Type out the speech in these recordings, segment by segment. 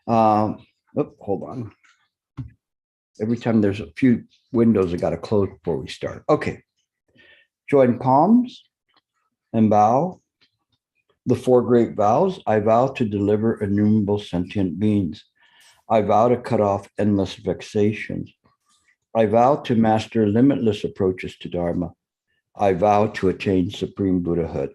Hold on. Every time there's a few windows I got to close before we start. Okay. Join palms and bow. The four great vows. I vow to deliver innumerable sentient beings. I vow to cut off endless vexations. I vow to master limitless approaches to Dharma. I vow to attain supreme Buddhahood.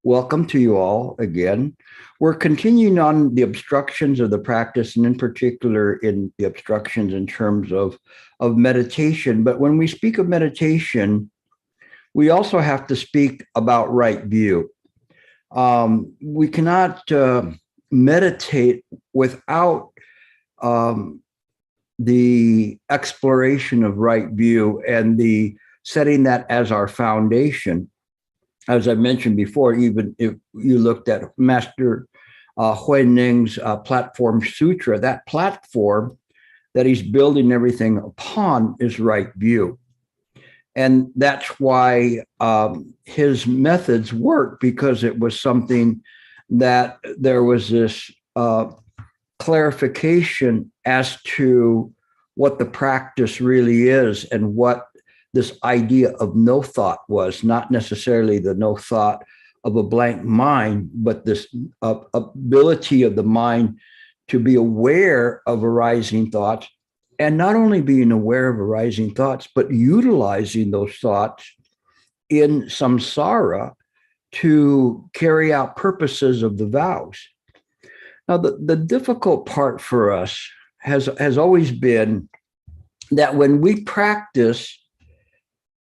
Welcome to you all again. We're continuing on the obstructions of the practice, and in particular in the obstructions in terms of meditation. But when we speak of meditation, we also have to speak about right view. We cannot meditate without the exploration of right view and the setting that as our foundation. As I mentioned before, even if you looked at Master Huineng's Platform Sutra, that platform that he's building everything upon is right view. And that's why his methods work, because it was something that there was this clarification as to what the practice really is and what this idea of no thought was, not necessarily the no thought of a blank mind, but this ability of the mind to be aware of arising thoughts, and not only being aware of arising thoughts, but utilizing those thoughts in samsara to carry out purposes of the vows. Now, the difficult part for us has always been that when we practice,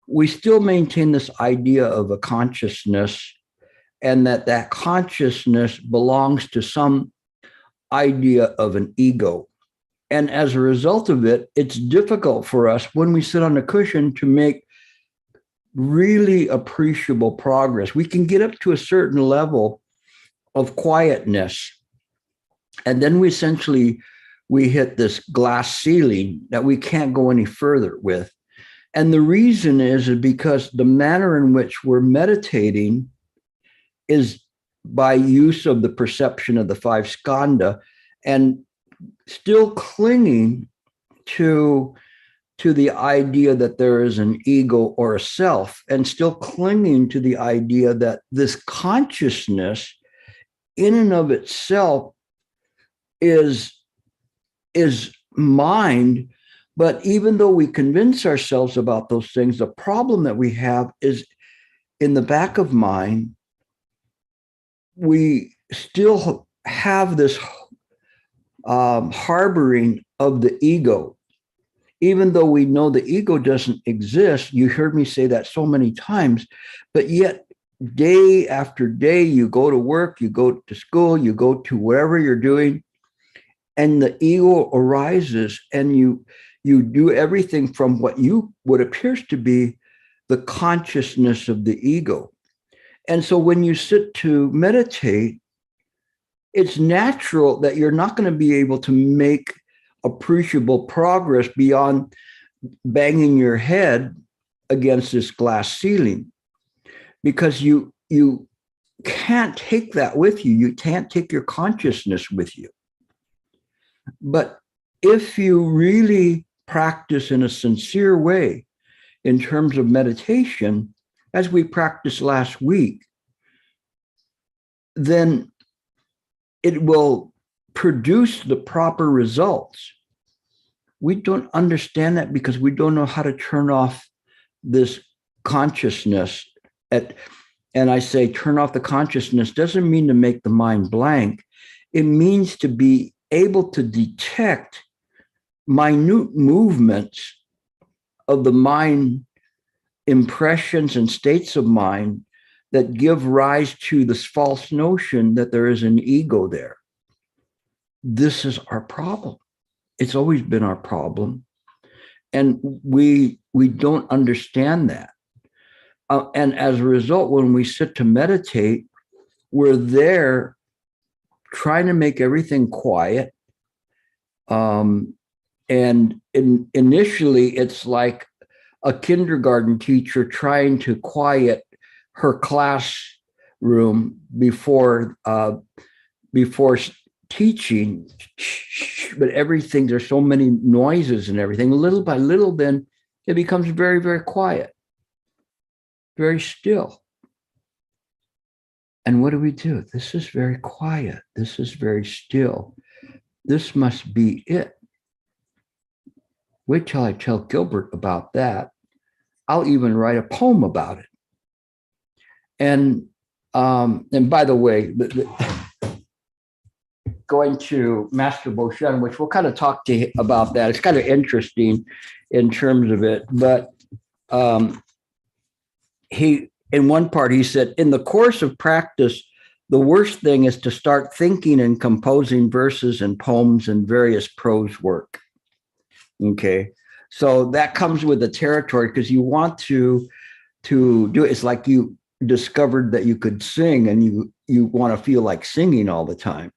we still maintain this idea of a consciousness, and that consciousness belongs to some idea of an ego. And as a result of it, it's difficult for us when we sit on a cushion to make really appreciable progress. We can get up to a certain level of quietness, and then we hit this glass ceiling that we can't go any further with. And the reason is because the manner in which we're meditating is by use of the perception of the five skandha, and still clinging to the idea that there is an ego or a self, and still clinging to the idea that this consciousness in and of itself is mind. But even though we convince ourselves about those things, the problem that we have is in the back of mind, we still have this harboring of the ego. Even though we know the ego doesn't exist, you heard me say that so many times, but yet day after day, you go to work, you go to school, you go to wherever you're doing, and the ego arises, and you do everything from what appears to be the consciousness of the ego. And so when you sit to meditate, it's natural that you're not going to be able to make appreciable progress beyond banging your head against this glass ceiling, because you can't take that with you. You can't take your consciousness with you. But if you really practice in a sincere way in terms of meditation, as we practiced last week, then it will produce the proper results. We don't understand that because we don't know how to turn off this consciousness. And I say turn off the consciousness doesn't mean to make the mind blank. It means to be able to detect minute movements of the mind, impressions and states of mind that give rise to this false notion that there is an ego there. This is our problem. It's always been our problem. And we don't understand that. And as a result, when we sit to meditate, we're there trying to make everything quiet. Initially, it's like a kindergarten teacher trying to quiet her classroom before teaching, but everything, there's so many noises and everything, little by little, then it becomes very, very quiet, very still. And what do? This is very quiet. This is very still. This must be it. Wait till I tell Gilbert about that. I'll even write a poem about it. And by the way, going to Master Sheng, which we'll kind of talk to him about that. It's kind of interesting in terms of it. But he, in one part, he said, in the course of practice, the worst thing is to start thinking and composing verses and poems and various prose work. Okay. So that comes with the territory, because you want to do it. It's like you discovered that you could sing and you want to feel like singing all the time.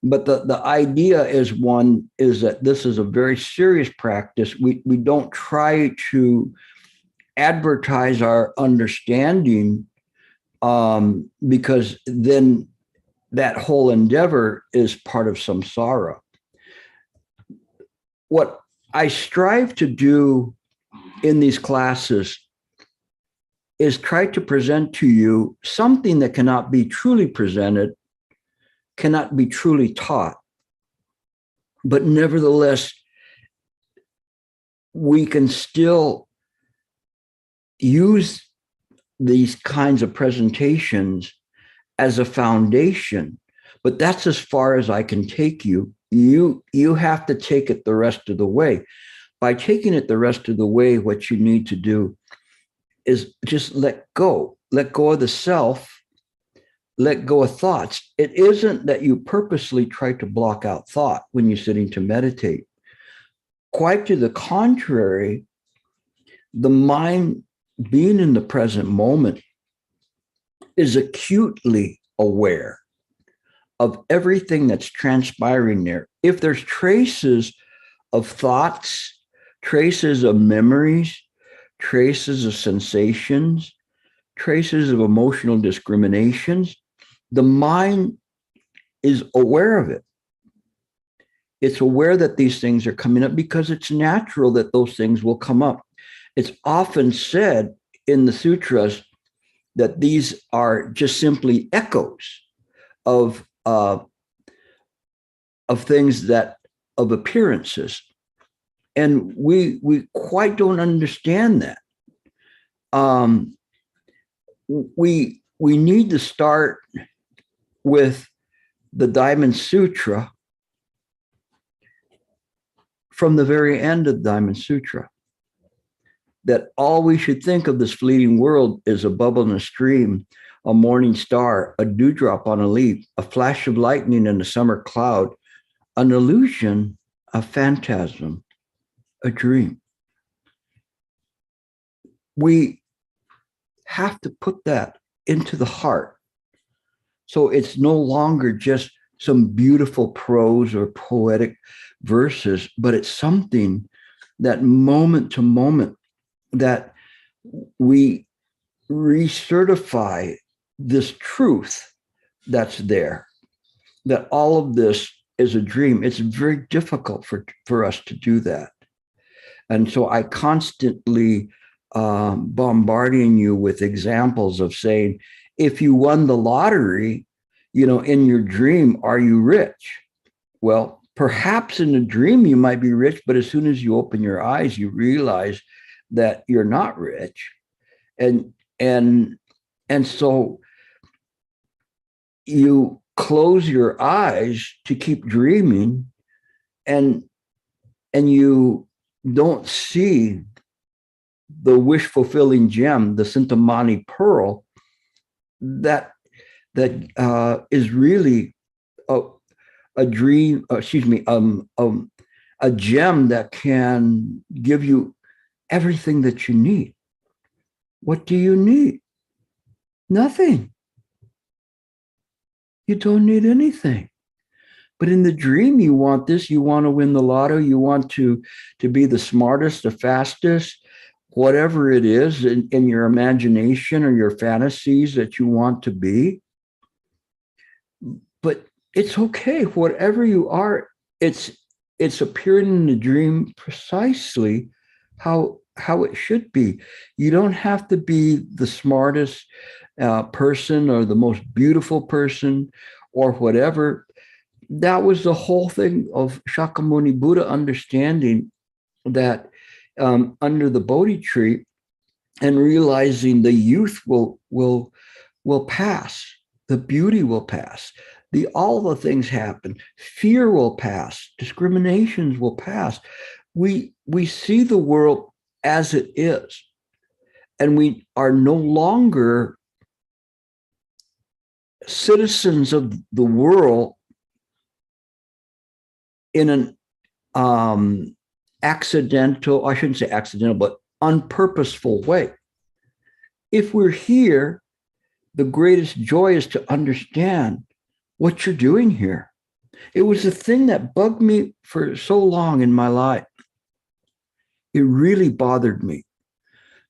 But the idea is that this is a very serious practice. We don't try to advertise our understanding, because then that whole endeavor is part of samsara. What I strive to do in these classes is try to present to you something that cannot be truly presented, cannot be truly taught, but nevertheless, we can still use these kinds of presentations as a foundation. But that's as far as I can take you. You have to take it the rest of the way. By taking it the rest of the way, what you need to do is just let go of the self, let go of thoughts. It isn't that you purposely try to block out thought when you're sitting to meditate. Quite to the contrary, the mind, being in the present moment, is acutely aware of everything that's transpiring there. If there's traces of thoughts, traces of memories, traces of sensations, traces of emotional discriminations, the mind is aware of it. It's aware that these things are coming up because it's natural that those things will come up. It's often said in the sutras that these are just simply echoes of things, of appearances. And we quite don't understand that. We need to start with the Diamond Sutra from the very end of the Diamond Sutra, that all we should think of this fleeting world is a bubble in a stream, a morning star, a dewdrop on a leaf, a flash of lightning in a summer cloud, an illusion, a phantasm, a dream. We have to put that into the heart. So it's no longer just some beautiful prose or poetic verses, but it's something that moment to moment that we recertify this truth that's there, that all of this is a dream. It's very difficult for us to do that. And so I constantly bombarding you with examples of saying, if you won the lottery, in your dream, are you rich? Well, perhaps in a dream you might be rich, but as soon as you open your eyes, you realize that you're not rich. And so you close your eyes to keep dreaming, and you don't see the wish-fulfilling gem, the Sintamani pearl, that is really a dream, a gem that can give you everything that you need. What do you need? Nothing. You don't need anything. But in the dream, you want this, you want to win the lotto, you want to be the smartest, the fastest, whatever it is in your imagination or your fantasies that you want to be. But it's okay. Whatever you are, it's appearing in the dream precisely how it should be. You don't have to be the smartest person or the most beautiful person or whatever. That was the whole thing of Shakyamuni Buddha understanding that under the Bodhi tree and realizing the youth will pass, the beauty will pass, all the things happen, fear will pass, discriminations will pass. We see the world as it is, and we are no longer citizens of the world in an accidental, I shouldn't say accidental, but unpurposeful way. If we're here, the greatest joy is to understand what you're doing here. It was a thing that bugged me for so long in my life. It really bothered me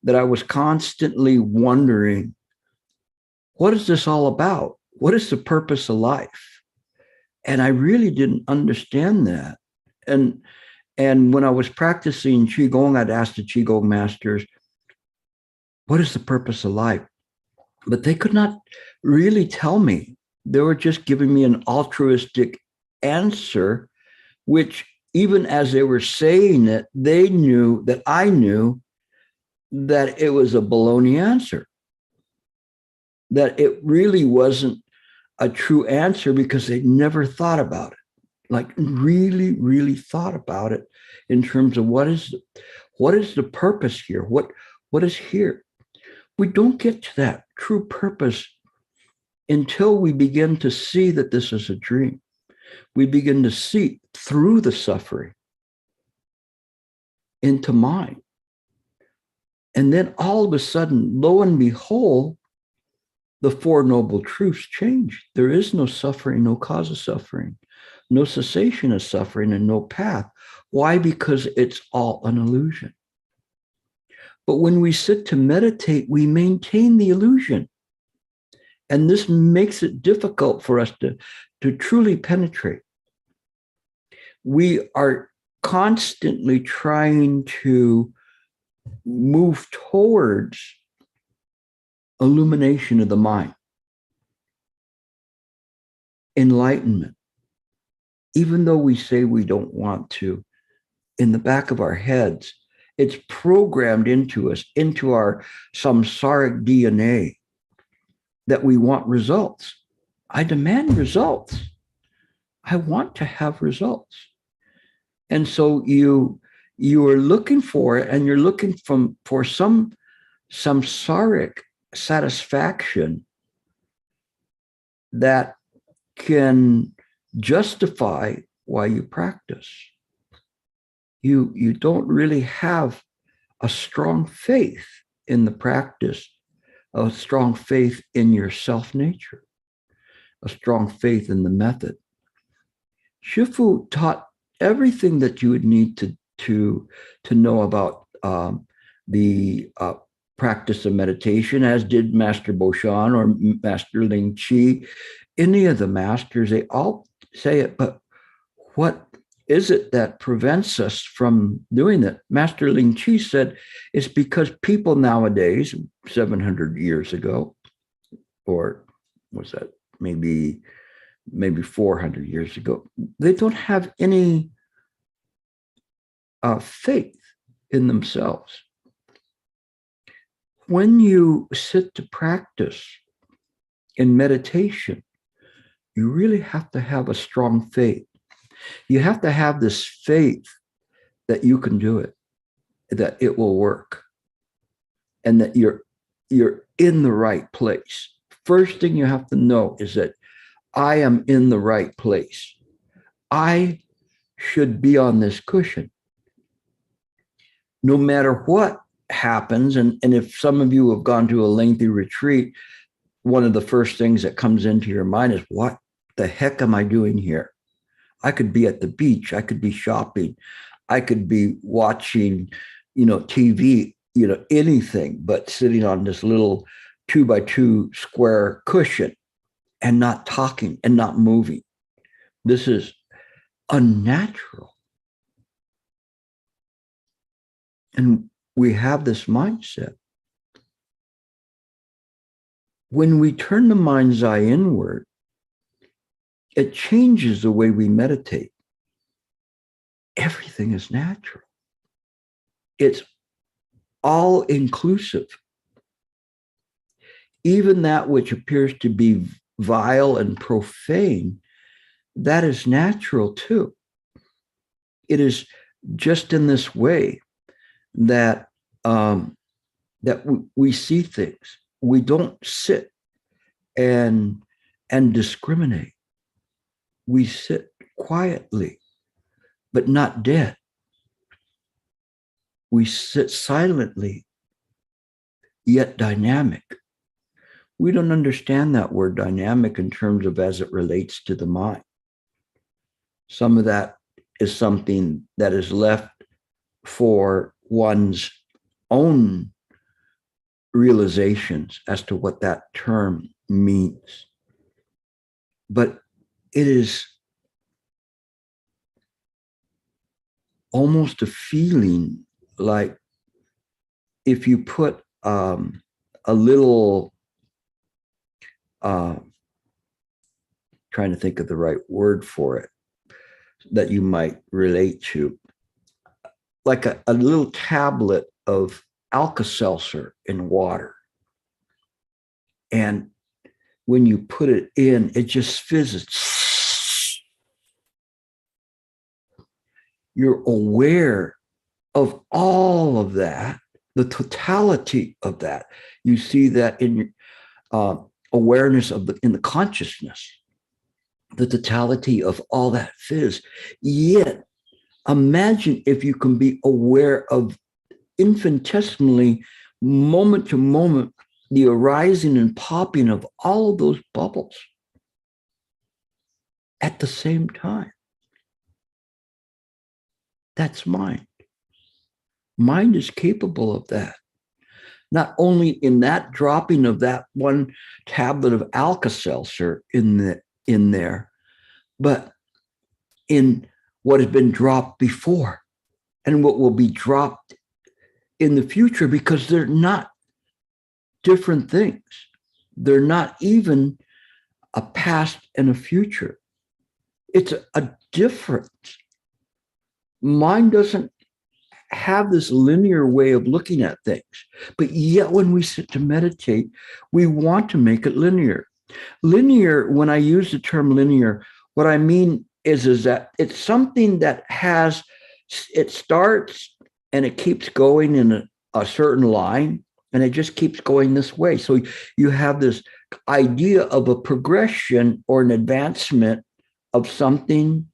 that I was constantly wondering, what is this all about? What is the purpose of life? And I really didn't understand that. And when I was practicing Qigong, I'd ask the Qigong masters, what is the purpose of life? But they could not really tell me. They were just giving me an altruistic answer, which even as they were saying it, they knew that I knew that it was a baloney answer, that it really wasn't a true answer because they never thought about it, like really, really thought about it in terms of what is the purpose here? What is here? We don't get to that true purpose until we begin to see that this is a dream. We begin to see through the suffering into mind. And then all of a sudden, lo and behold, the Four Noble Truths change. There is no suffering, no cause of suffering, no cessation of suffering, and no path. Why? Because it's all an illusion. But when we sit to meditate, we maintain the illusion. And this makes it difficult for us to truly penetrate. We are constantly trying to move towards illumination of the mind, enlightenment. Even though we say we don't want to, in the back of our heads, it's programmed into us, into our samsaric DNA, that we want results. I demand results. I want to have results. And so you are looking for it, and you're looking for some samsaric satisfaction that can justify why you practice. You don't really have a strong faith in the practice, a strong faith in your self-nature, a strong faith in the method. Shifu taught everything that you would need to know about the practice of meditation, as did Master Boshan or Master Ling Chi. Any of the masters, they all say it, but what is it that prevents us from doing that? Master Ling Chi said it's because people nowadays, 700 years ago, or was that maybe 400 years ago, they don't have any faith in themselves. When you sit to practice in meditation, you really have to have a strong faith. You have to have this faith that you can do it, that it will work, and that you're in the right place. First thing you have to know is that I am in the right place. I should be on this cushion. No matter what happens, and if some of you have gone to a lengthy retreat, one of the first things that comes into your mind is, what the heck am I doing here? I could be at the beach. I could be shopping. I could be watching, TV, anything but sitting on this little 2x2 square cushion and not talking and not moving. This is unnatural. And we have this mindset. When we turn the mind's eye inward, it changes the way we meditate. Everything is natural. It's all inclusive. Even that which appears to be vile and profane, that is natural too. It is just in this way that we see things. We don't sit and discriminate. We sit quietly, but not dead. We sit silently, yet dynamic. We don't understand that word dynamic in terms of as it relates to the mind. Some of that is something that is left for one's own realizations as to what that term means. But it is almost a feeling like if you put a little, trying to think of the right word for it that you might relate to, like a little tablet of Alka-Seltzer in water. And when you put it in, it just fizzes. You're aware of all of that, the totality of that. You see that in your awareness of in the consciousness, the totality of all that fizz. Yet, imagine if you can be aware of infinitesimally, moment to moment, the arising and popping of all of those bubbles at the same time. That's mind. Mind is capable of that. Not only in that dropping of that one tablet of Alka-Seltzer in there, but in what has been dropped before and what will be dropped in the future, because they're not different things. They're not even a past and a future. It's a difference. Mind doesn't have this linear way of looking at things, but yet when we sit to meditate, we want to make it linear. Linear, when I use the term linear, what I mean is that it's something that it starts and it keeps going in a certain line, and it just keeps going this way. So you have this idea of a progression or an advancement of something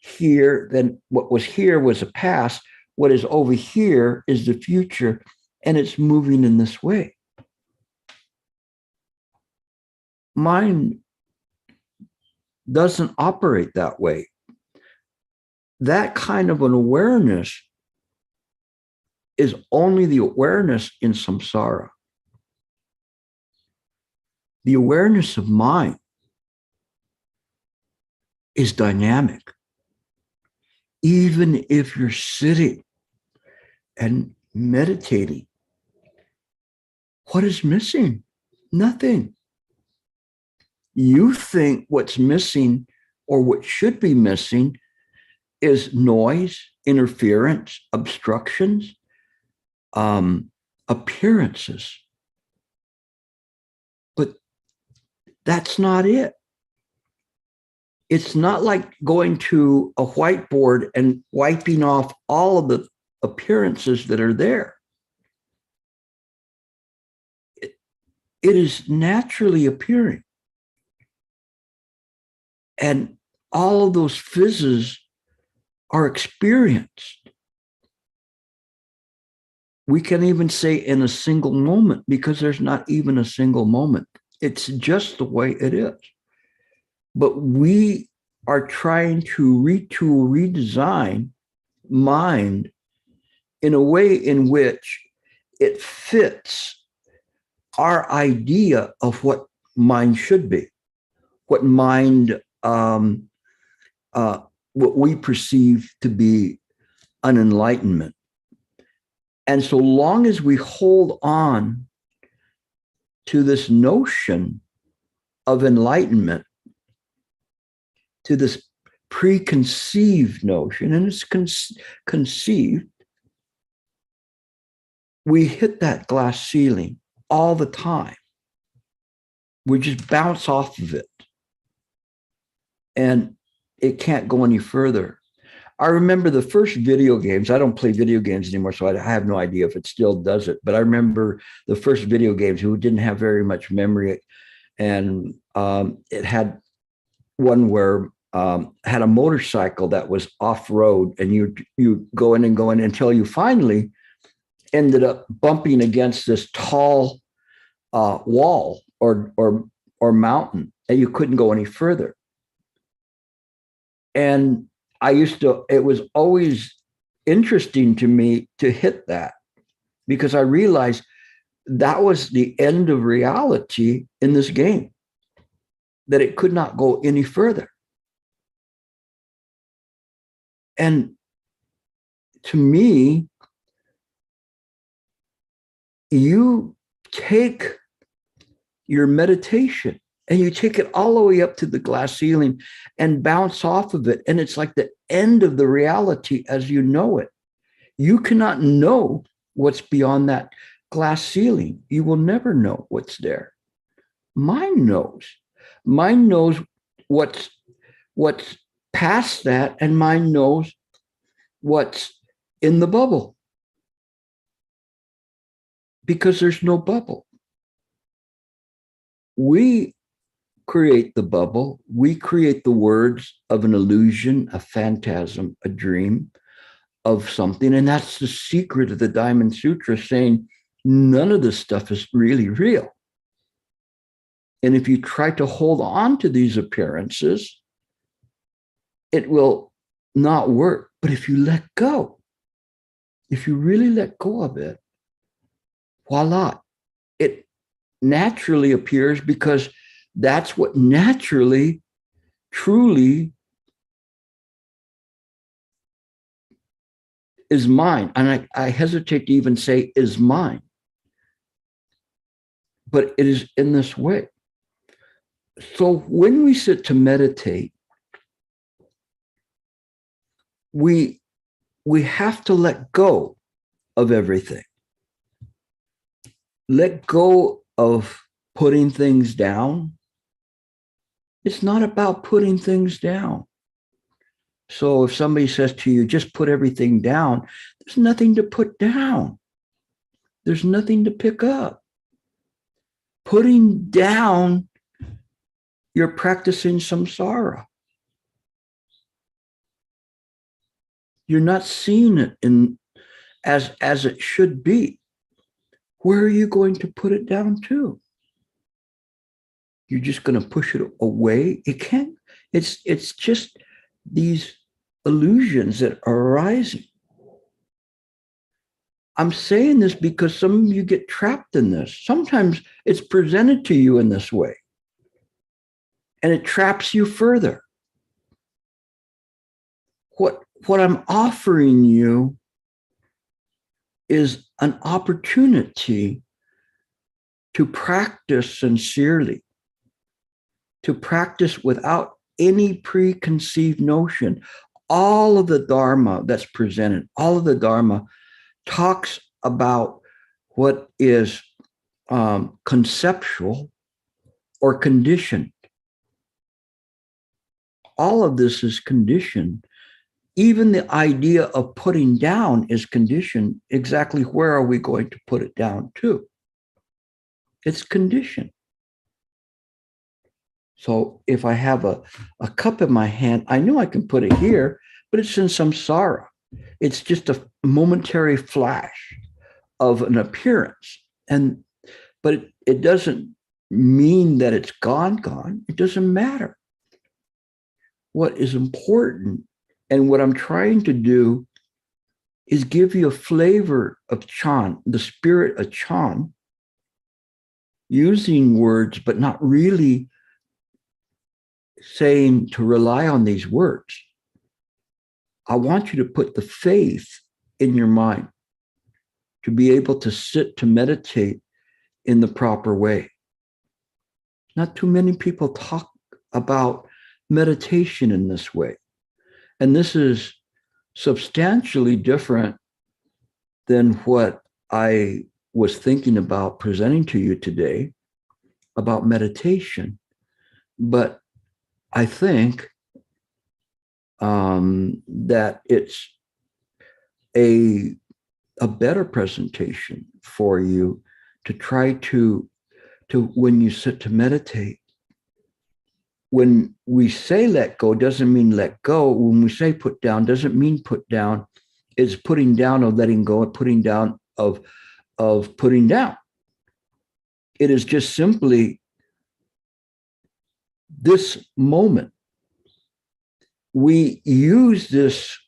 here. Then what was here was a past. What is over here is the future, and it's moving in this way. Mind doesn't operate that way. That kind of an awareness is only the awareness in samsara. The awareness of mind is dynamic. Even if you're sitting and meditating, what is missing? Nothing. You think what's missing or what should be missing is noise, interference, obstructions, appearances. But that's not it. It's not like going to a whiteboard and wiping off all of the appearances that are there. It is naturally appearing. And all of those fizzes are experienced. We can even say in a single moment, because there's not even a single moment. It's just the way it is. But we are trying to retool, redesign mind in a way in which it fits our idea of what mind should be, what mind what we perceive to be an enlightenment. And so long as we hold on to this notion of enlightenment, to this preconceived notion, and it's conceived, we hit that glass ceiling all the time. We just bounce off of it. And it can't go any further. I remember the first video games. I don't play video games anymore, so I have no idea if it still does it. But I remember the first video games who didn't have very much memory. And it had one where had a motorcycle that was off-road, and you go in until you finally ended up bumping against this tall wall or mountain, and you couldn't go any further. And it was always interesting to me to hit that, because I realized that was the end of reality in this game, that it could not go any further. And to me, you take your meditation and you take it all the way up to the glass ceiling and bounce off of it. And it's like the end of the reality as you know it. You cannot know what's beyond that glass ceiling. You will never know what's there. Mind knows. Mind knows what's past that, and mind knows what's in the bubble, because there's no bubble. We create the bubble. We create the words of an illusion, a phantasm, a dream of something. And that's the secret of the Diamond Sutra, saying none of this stuff is really real. And if you try to hold on to these appearances, it will not work. But if you let go, if you really let go of it, voila, it naturally appears, because that's what naturally, truly is mine. And I hesitate to even say is mine, but it is in this way. So when we sit to meditate, we have to let go of everything. Let go of putting things down. It's not about putting things down. So if somebody says to you, just put everything down, there's nothing to put down. There's nothing to pick up. Putting down, you're practicing samsara. You're not seeing it as it should be. Where are you going to put it down to? You're just going to push it away? It can't. It's just these illusions that are arising. I'm saying this because some of you get trapped in this. Sometimes it's presented to you in this way, and it traps you further. What I'm offering you is an opportunity to practice sincerely, to practice without any preconceived notion. All of the Dharma that's presented, all of the Dharma talks about what is conceptual or conditioned. All of this is conditioned. Even the idea of putting down is conditioned. Exactly where are we going to put it down to? It's conditioned. So if I have a cup in my hand, I know I can put it here, but it's in samsara. It's just a momentary flash of an appearance. But it doesn't mean that it's gone. It doesn't matter. What is important, and what I'm trying to do, is give you a flavor of Chan, the spirit of Chan, using words, but not really saying to rely on these words. I want you to put the faith in your mind to be able to sit to meditate in the proper way. Not too many people talk about meditation in this way. And this is substantially different than what I was thinking about presenting to you today about meditation. But I think that it's a better presentation for you to try to when you sit to meditate. When we say let go, doesn't mean let go. When we say put down, doesn't mean put down. It's putting down of letting go and putting down of putting down. It is just simply this moment. We use this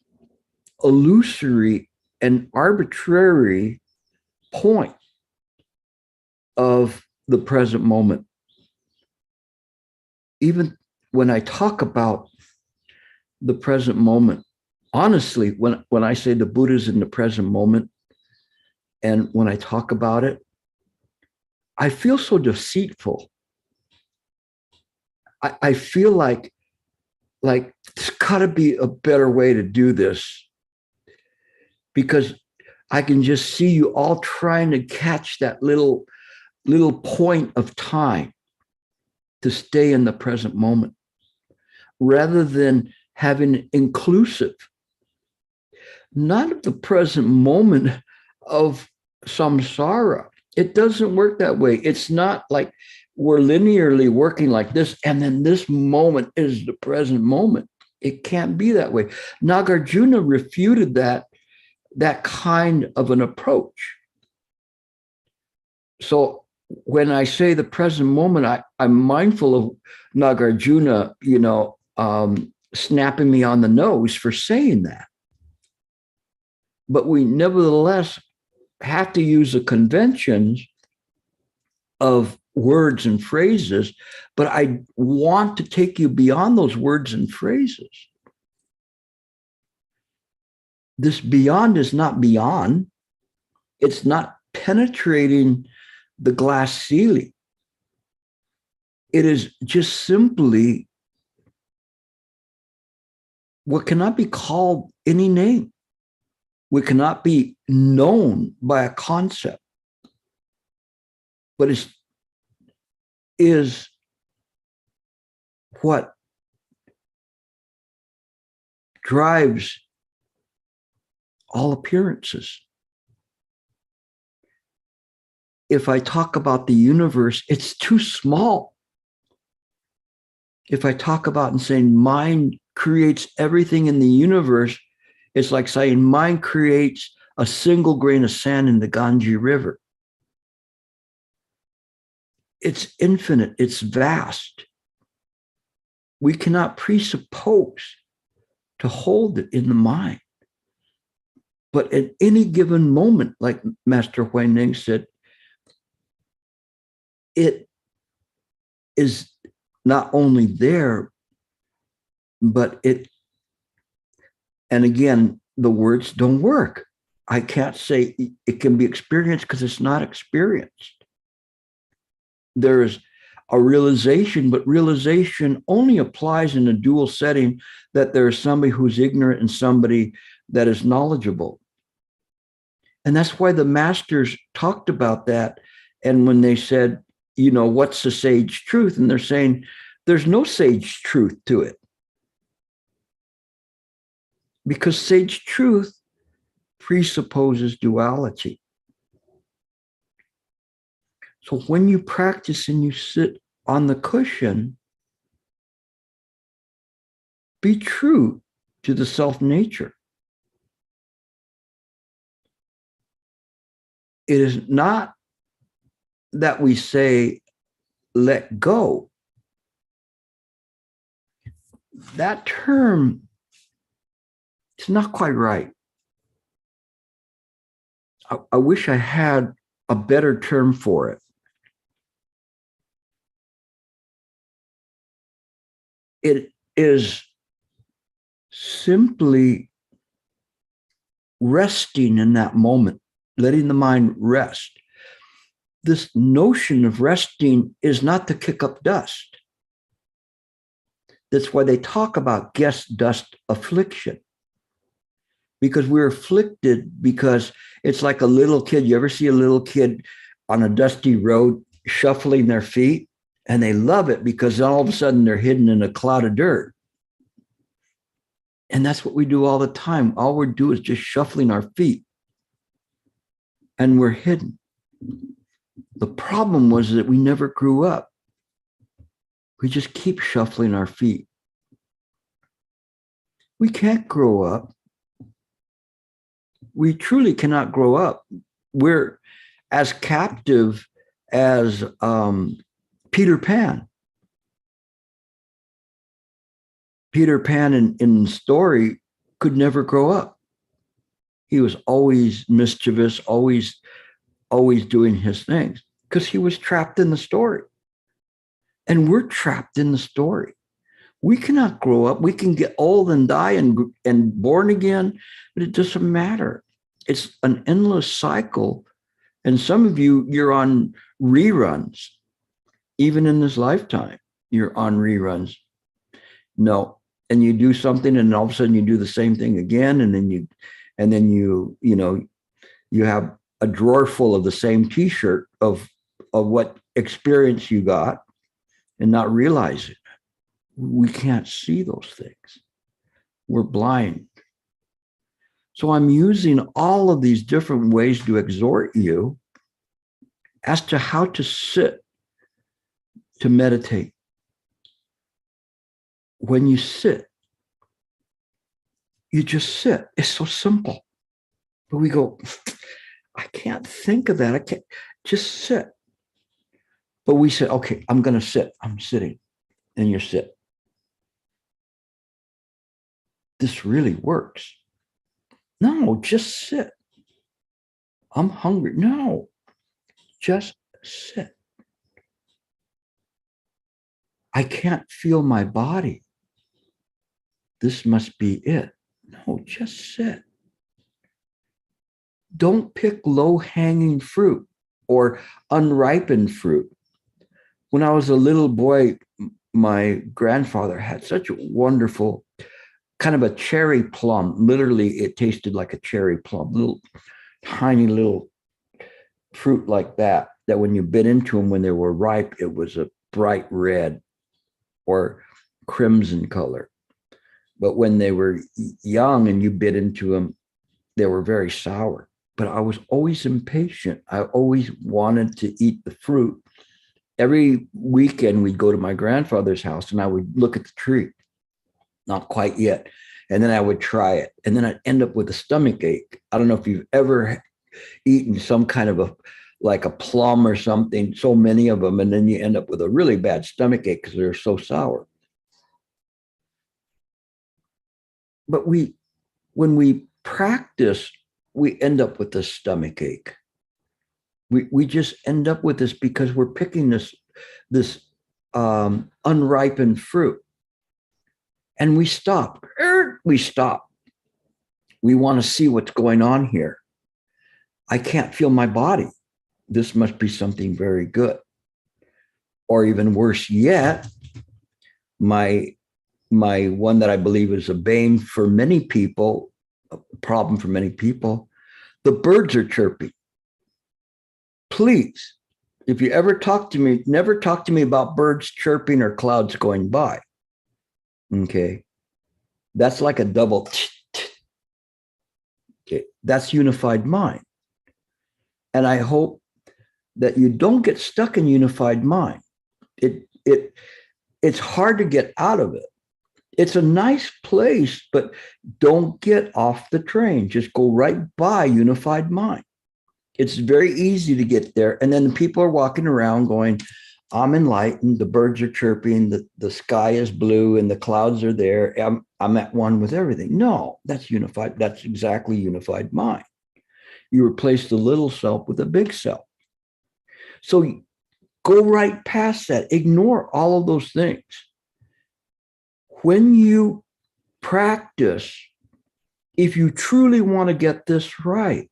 illusory and arbitrary point of the present moment. Even when I talk about the present moment, honestly, when I say the Buddha's in the present moment, and when I talk about it, I feel so deceitful. I feel like there's got to be a better way to do this, because I can just see you all trying to catch that little point of time to stay in the present moment, rather than having inclusive, not of the present moment of samsara. It doesn't work that way. It's not like we're linearly working like this, and then this moment is the present moment. It can't be that way. Nagarjuna refuted that kind of an approach. So when I say the present moment, I'm mindful of Nagarjuna, snapping me on the nose for saying that. But we nevertheless have to use the conventions of words and phrases, but I want to take you beyond those words and phrases. This beyond is not beyond. It's not penetrating the glass ceiling. It is just simply what cannot be called any name. What cannot be known by a concept, but is what drives all appearances. If I talk about the universe, it's too small. If I talk about and saying mind creates everything in the universe, it's like saying mind creates a single grain of sand in the Ganges River. It's infinite, it's vast. We cannot presuppose to hold it in the mind. But at any given moment, like Master Huineng said, it is not only there, but and again, the words don't work. I can't say it can be experienced because it's not experienced. There is a realization, but realization only applies in a dual setting, that there is somebody who's ignorant and somebody that is knowledgeable. And that's why the masters talked about that. And when they said, what's the sage truth? And they're saying, there's no sage truth to it. Because sage truth presupposes duality. So when you practice and you sit on the cushion, be true to the self-nature. It is not that we say, let go. That term is not quite right. I wish I had a better term for it. it is simply resting in that moment, letting the mind rest. This notion of resting is not to kick up dust. That's why they talk about guest dust affliction. Because we're afflicted because it's like a little kid. You ever see a little kid on a dusty road shuffling their feet? And they love it because all of a sudden they're hidden in a cloud of dirt. And that's what we do all the time. All we do is just shuffling our feet. And we're hidden. The problem was that we never grew up. We just keep shuffling our feet. We can't grow up. We truly cannot grow up. We're as captive as Peter Pan. Peter Pan in the story could never grow up. He was always mischievous, always doing his things because he was trapped in the story. And we're trapped in the story. We cannot grow up. We can get old and die and born again, but it doesn't matter. It's an endless cycle. And some of you, you're on reruns. Even in this lifetime, you're on reruns. No. And you do something and all of a sudden you do the same thing again. And then you have a drawer full of the same t-shirt of what experience you got and not realize it. We can't see those things. We're blind. So I'm using all of these different ways to exhort you as to how to sit, to meditate. When you sit, you just sit. It's so simple. But we go, I can't think of that. I can't just sit. But we say, okay, I'm going to sit. I'm sitting. And you sit. This really works. No, just sit. I'm hungry. No, just sit. I can't feel my body. This must be it. No, just sit. Don't pick low-hanging fruit or unripened fruit. When I was a little boy, my grandfather had such a wonderful kind of a cherry plum. Literally, it tasted like a cherry plum, little tiny little fruit like that when you bit into them when they were ripe, it was a bright red or crimson color. But when they were young and you bit into them, they were very sour. But I was always impatient. I always wanted to eat the fruit. Every weekend we'd go to my grandfather's house and I would look at the tree. Not quite yet. And then I would try it. And then I'd end up with a stomach ache. I don't know if you've ever eaten some kind of like a plum or something, so many of them, and then you end up with a really bad stomach ache because they're so sour. But when we practice, we end up with a stomach ache. We just end up with this because we're picking this unripened fruit. And we stop. We stop. We want to see what's going on here. I can't feel my body. This must be something very good. Or even worse yet, my one that I believe is a bane for many people, a problem for many people, the birds are chirping. Please, if you ever talk to me, never talk to me about birds chirping or clouds going by. Okay. That's like a double. Okay. That's unified mind. And I hope that you don't get stuck in unified mind. It's hard to get out of it. It's a nice place, but don't get off the train. Just go right by unified mind. It's very easy to get there. And then the people are walking around going, I'm enlightened, the birds are chirping, the sky is blue, and the clouds are there. I'm at one with everything. No, that's unified. That's exactly unified mind. You replace the little self with a big self. So go right past that. Ignore all of those things. when you practice, if you truly want to get this right,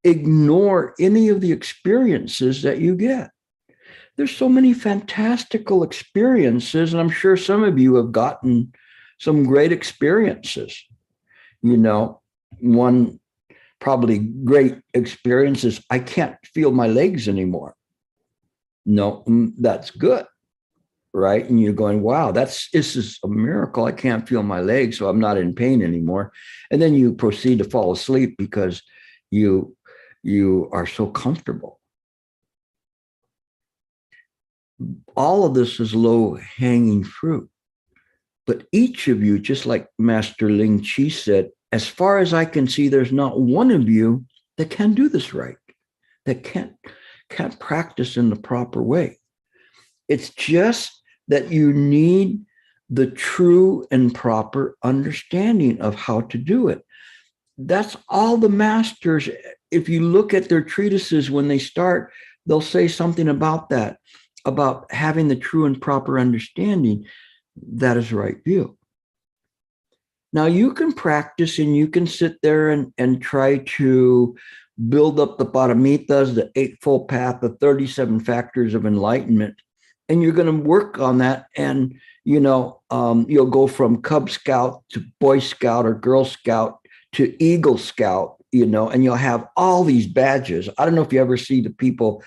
ignore any of the experiences that you get. There's so many fantastical experiences, and I'm sure some of you have gotten some great experiences. One probably great experience is I can't feel my legs anymore. No, that's good, right? And you're going, wow, this is a miracle. I can't feel my legs, so I'm not in pain anymore. And then you proceed to fall asleep because you are so comfortable. All of this is low-hanging fruit. But each of you, just like Master Ling Chi said, as far as I can see, there's not one of you that can do this right, that can't practice in the proper way. It's just that you need the true and proper understanding of how to do it. That's all the masters, if you look at their treatises when they start, they'll say something about that, about having the true and proper understanding. That is right view. Now you can practice and you can sit there and try to build up the paramitas, the Eightfold Path, the 37 factors of enlightenment, and you're going to work on that. And, you'll go from Cub Scout to Boy Scout or Girl Scout to Eagle Scout, and you'll have all these badges. I don't know if you ever see the people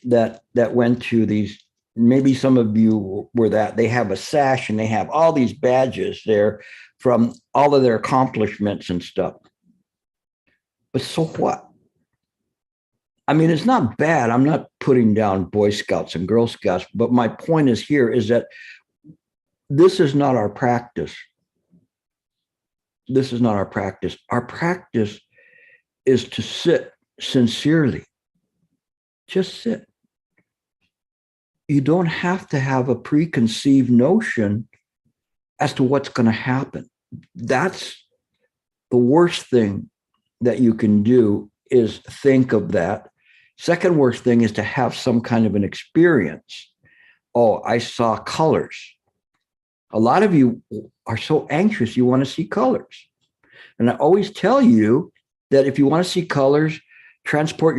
that went to these. Maybe some of you were that. They have a sash and they have all these badges there from all of their accomplishments and stuff. But so what? I mean, it's not bad. I'm not putting down Boy Scouts and Girl Scouts, but my point is that this is not our practice. This is not our practice. Our practice is to sit sincerely. Just sit. You don't have to have a preconceived notion as to what's going to happen. That's the worst thing that you can do, is think of that. Second worst thing is to have some kind of an experience. Oh, I saw colors. A lot of you are so anxious, you want to see colors. And I always tell you that if you want to see colors, transport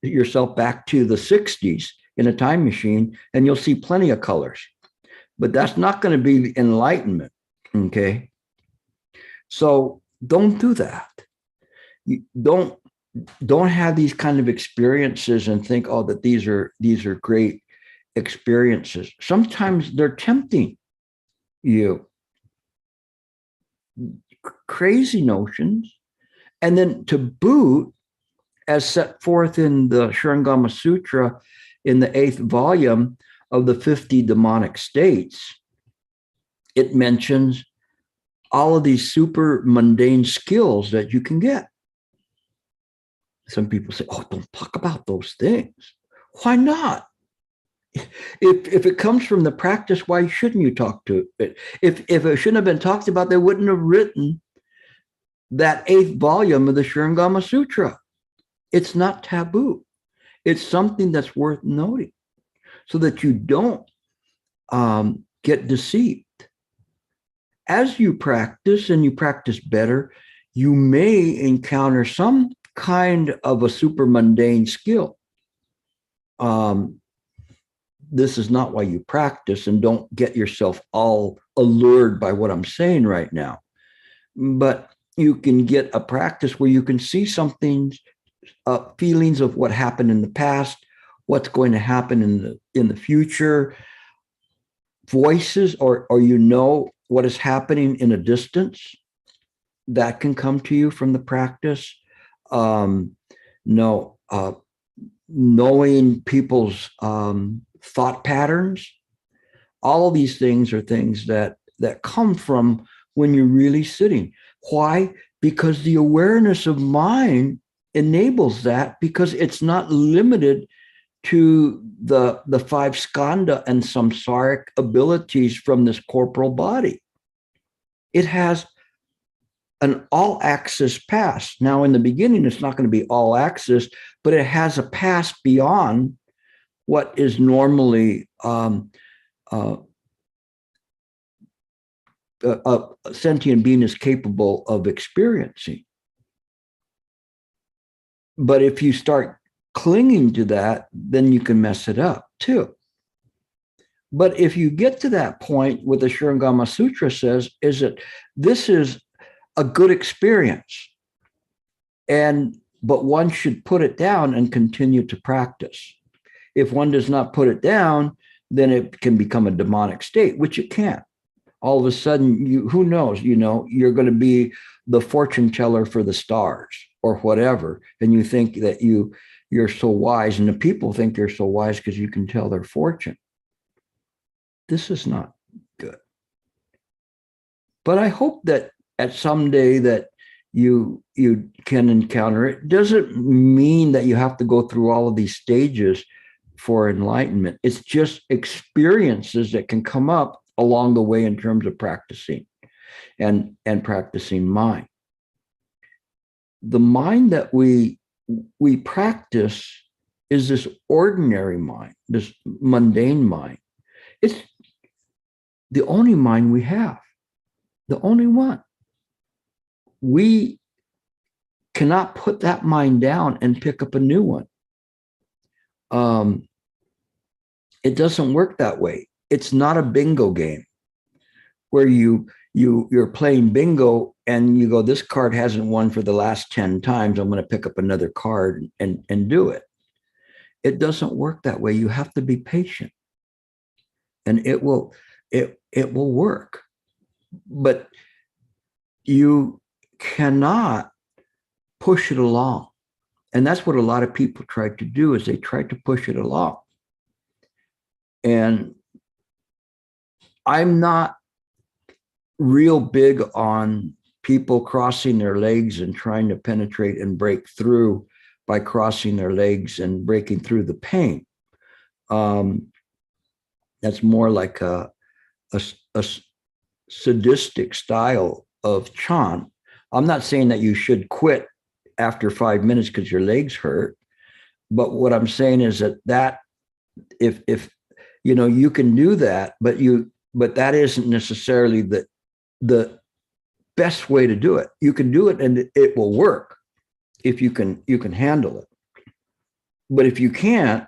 yourself back to the 60s in a time machine, and you'll see plenty of colors. But that's not going to be enlightenment, okay? So don't do that. You don't have these kind of experiences and think, oh, that these are great experiences. Sometimes they're tempting you. Crazy notions. And then to boot, as set forth in the Shurangama Sutra, in the 8th volume of the 50 demonic states, it mentions all of these super mundane skills that you can get. Some people say, oh, don't talk about those things. Why not? If it comes from the practice, why shouldn't you talk to it? If it shouldn't have been talked about, they wouldn't have written that 8th volume of the Shurangama Sutra. It's not taboo. It's something that's worth noting so that you don't get deceived. As you practice and you practice better, you may encounter some kind of a super mundane skill. This is not why you practice, and don't get yourself all allured by what I'm saying right now. But you can get a practice where you can see something, feelings of what happened in the past, what's going to happen in the future, voices, or what is happening in a distance. That can come to you from the practice. Knowing people's thought patterns. All of these things are things that come from when you're really sitting. Why? Because the awareness of mind enables that, because it's not limited to the 5 skandha and samsaric abilities from this corporal body. It has an all-access past. Now, in the beginning, it's not going to be all-access, but it has a past beyond what is normally a sentient being is capable of experiencing. But if you start clinging to that, then you can mess it up too. But if you get to that point, what the Shurangama Sutra says is that this is a good experience, but one should put it down and continue to practice. If one does not put it down, then it can become a demonic state, which it can't. All of a sudden, who knows, you're going to be the fortune teller for the stars or whatever. And you think that you're so wise, and the people think you're so wise because you can tell their fortune. This is not good. But I hope that at some day that you can encounter it. Doesn't mean that you have to go through all of these stages for enlightenment. It's just experiences that can come up along the way in terms of practicing and practicing mind. The mind that we practice is this ordinary mind, this mundane mind. It's the only mind we have, the only one. We cannot put that mind down and pick up a new one. It doesn't work that way. It's not a bingo game where you're playing bingo and you go, this card hasn't won for the last 10 times. I'm going to pick up another card and do it. It doesn't work that way. You have to be patient, and it will work. But you cannot push it along. And that's what a lot of people try to do, is they try to push it along. And I'm not real big on people crossing their legs and trying to penetrate and break through by crossing their legs and breaking through the pain. That's more like a sadistic style of chant. I'm not saying that you should quit after 5 minutes because your legs hurt. But what I'm saying is that if you can do that, but that isn't necessarily the best way to do it. You can do it and it will work if you can handle it. But if you can't,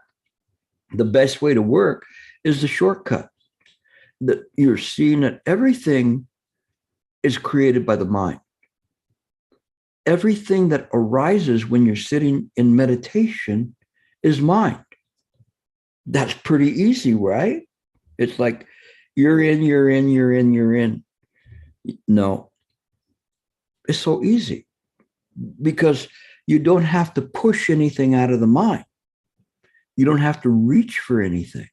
the best way to work is the shortcut. That you're seeing that everything is created by the mind. Everything that arises when you're sitting in meditation is mind. That's pretty easy, right? It's like you're in. No, it's so easy because you don't have to push anything out of the mind. You don't have to reach for anything.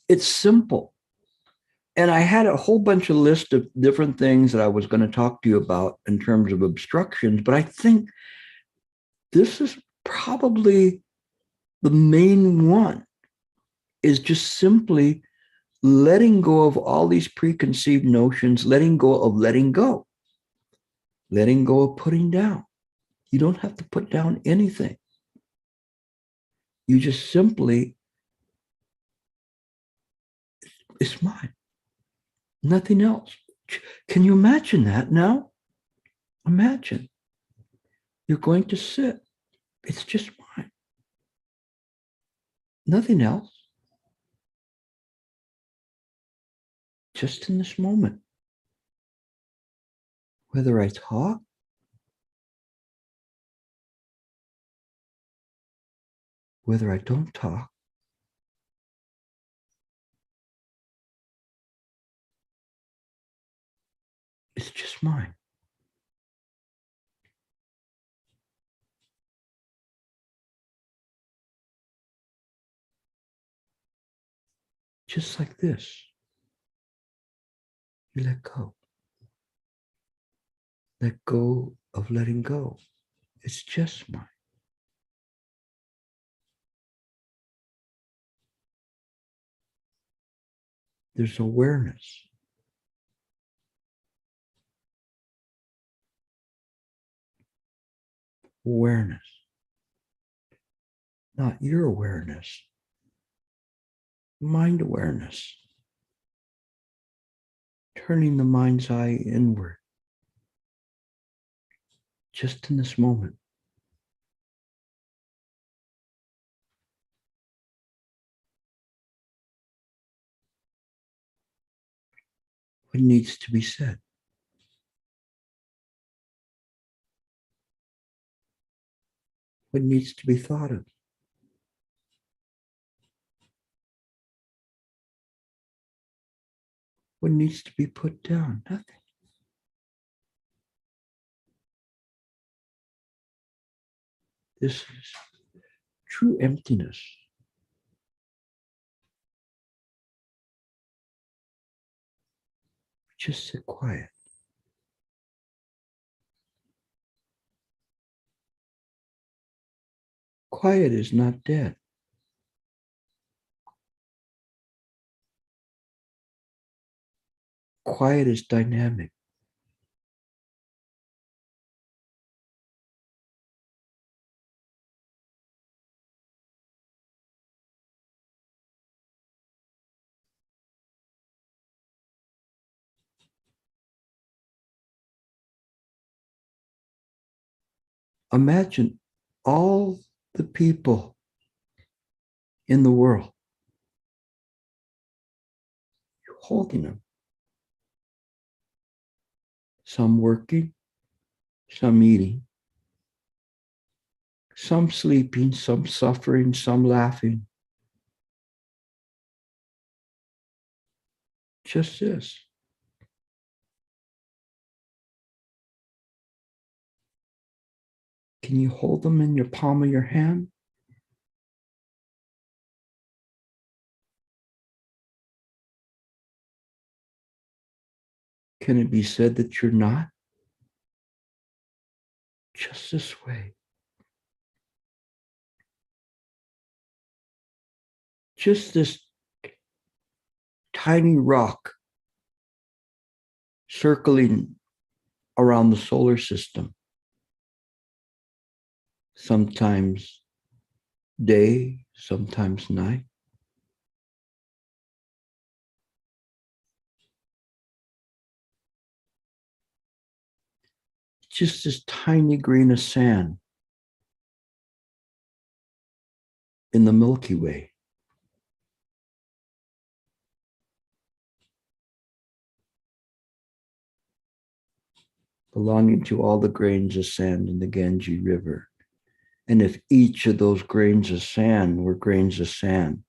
It's simple. And I had a whole bunch of list of different things that I was going to talk to you about in terms of obstructions, but I think this is probably the main one, is just simply letting go of all these preconceived notions, letting go of letting go of putting down. You don't have to put down anything. You just simply, it's mine. Nothing else. Can you imagine that now? Imagine. You're going to sit. It's just mine. Nothing else. Just in this moment. Whether I talk, whether I don't talk, it's just mine. Just like this. You let go. Let go of letting go. It's just mine. There's awareness. Awareness. Not your awareness. Mind awareness. turning the mind's eye inward, just in this moment. What needs to be said? What needs to be thought of? What needs to be put down? Nothing. This is true emptiness. Just sit quiet. Quiet is not dead. Quiet is dynamic. Imagine all the people in the world. You're holding them. Some working, some eating, some sleeping, some suffering, some laughing. Just this. Can you hold them in your palm of your hand? Can it be said that you're not? Just this way. Just this tiny rock circling around the solar system. Sometimes day, sometimes night. Just this tiny grain of sand in the Milky Way. Belonging to all the grains of sand in the Ganges River. And if each of those grains of sand were grains of sand,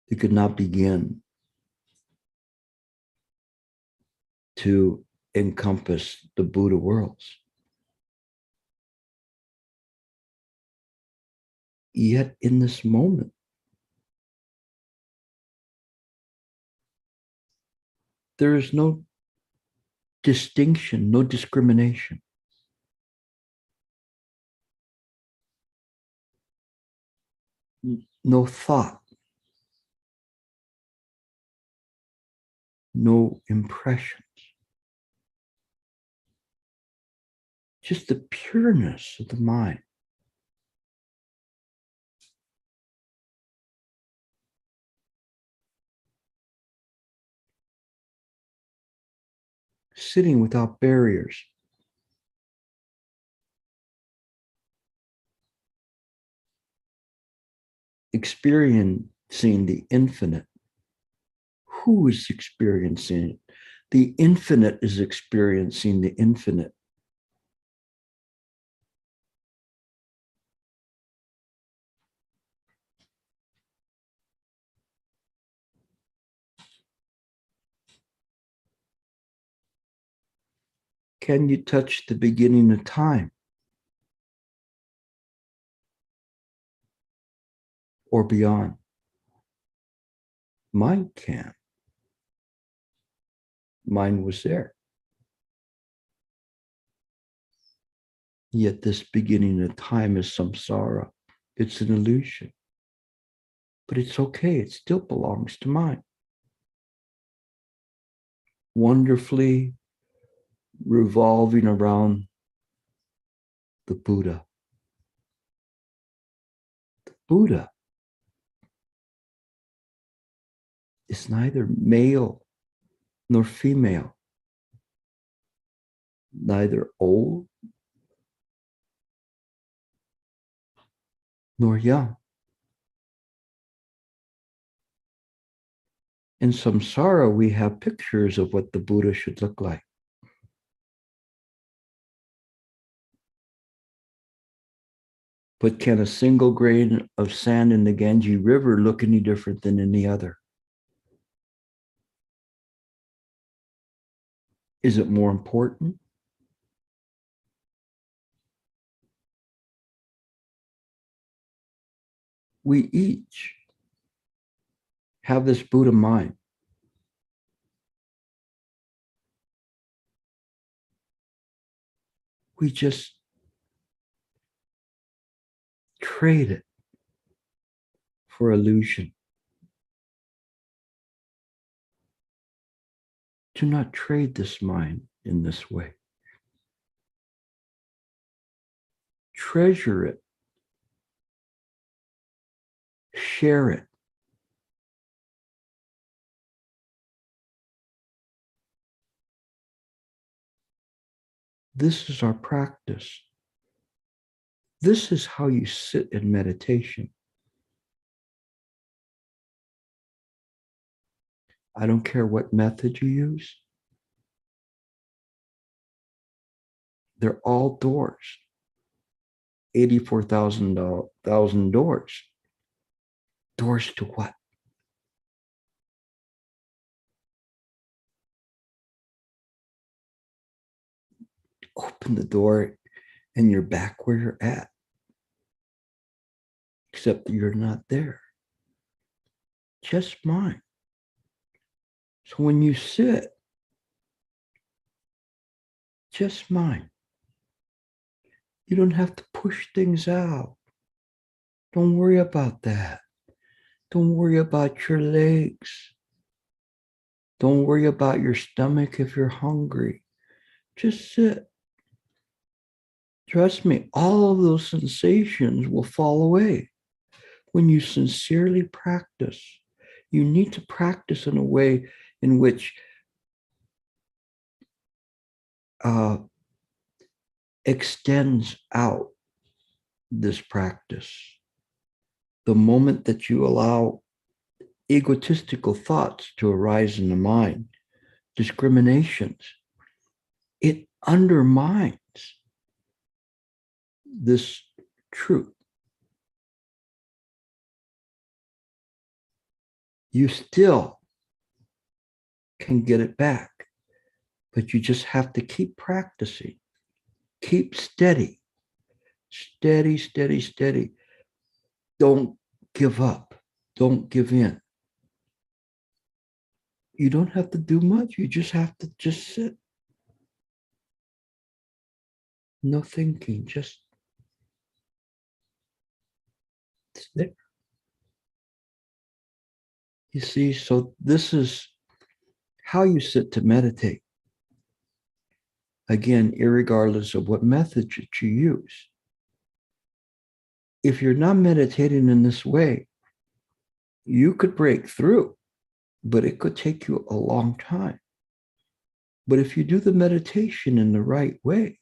it could not begin to encompass the Buddha worlds. Yet in this moment, there is no distinction, no discrimination. No thought, no impressions. Just the pureness of the mind. Sitting without barriers. Experiencing the infinite. Who is experiencing it? The infinite is experiencing the infinite. Can you touch the beginning of time? Or beyond? Mine can. Mine was there. Yet this beginning of time is samsara. It's an illusion. But it's okay. It still belongs to mine. Wonderfully revolving around the Buddha. The Buddha is neither male nor female, neither old nor young. In samsara, we have pictures of what the Buddha should look like. But can a single grain of sand in the Ganges River look any different than any other? Is it more important? We each have this Buddha mind. We just trade it for illusion. Do not trade this mind in this way. Treasure it. Share it. This is our practice. This is how you sit in meditation. I don't care what method you use. They're all doors. 84,000 doors. Doors to what? Open the door and you're back where you're at. Except that you're not there. Just mind. So when you sit, just mind. You don't have to push things out. Don't worry about that. Don't worry about your legs. Don't worry about your stomach if you're hungry. Just sit. Trust me, all of those sensations will fall away when you sincerely practice. You need to practice in a way in which extends out this practice. The moment that you allow egotistical thoughts to arise in the mind, discriminations, it undermines this truth. You still can get it back, but you just have to keep practicing. Keep steady. Steady, steady, steady. Don't give up. Don't give in. You don't have to do much. You just have to just sit. No thinking, just it's there. You see, so this is how you sit to meditate. Again, irregardless of what method you use. If you're not meditating in this way, you could break through, but it could take you a long time. But if you do the meditation in the right way,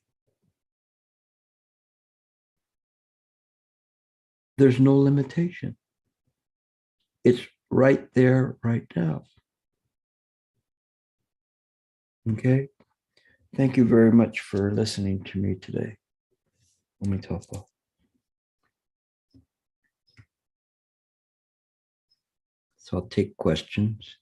there's no limitation. It's right there, right now. Okay? Thank you very much for listening to me today. Omitopo. So I'll take questions.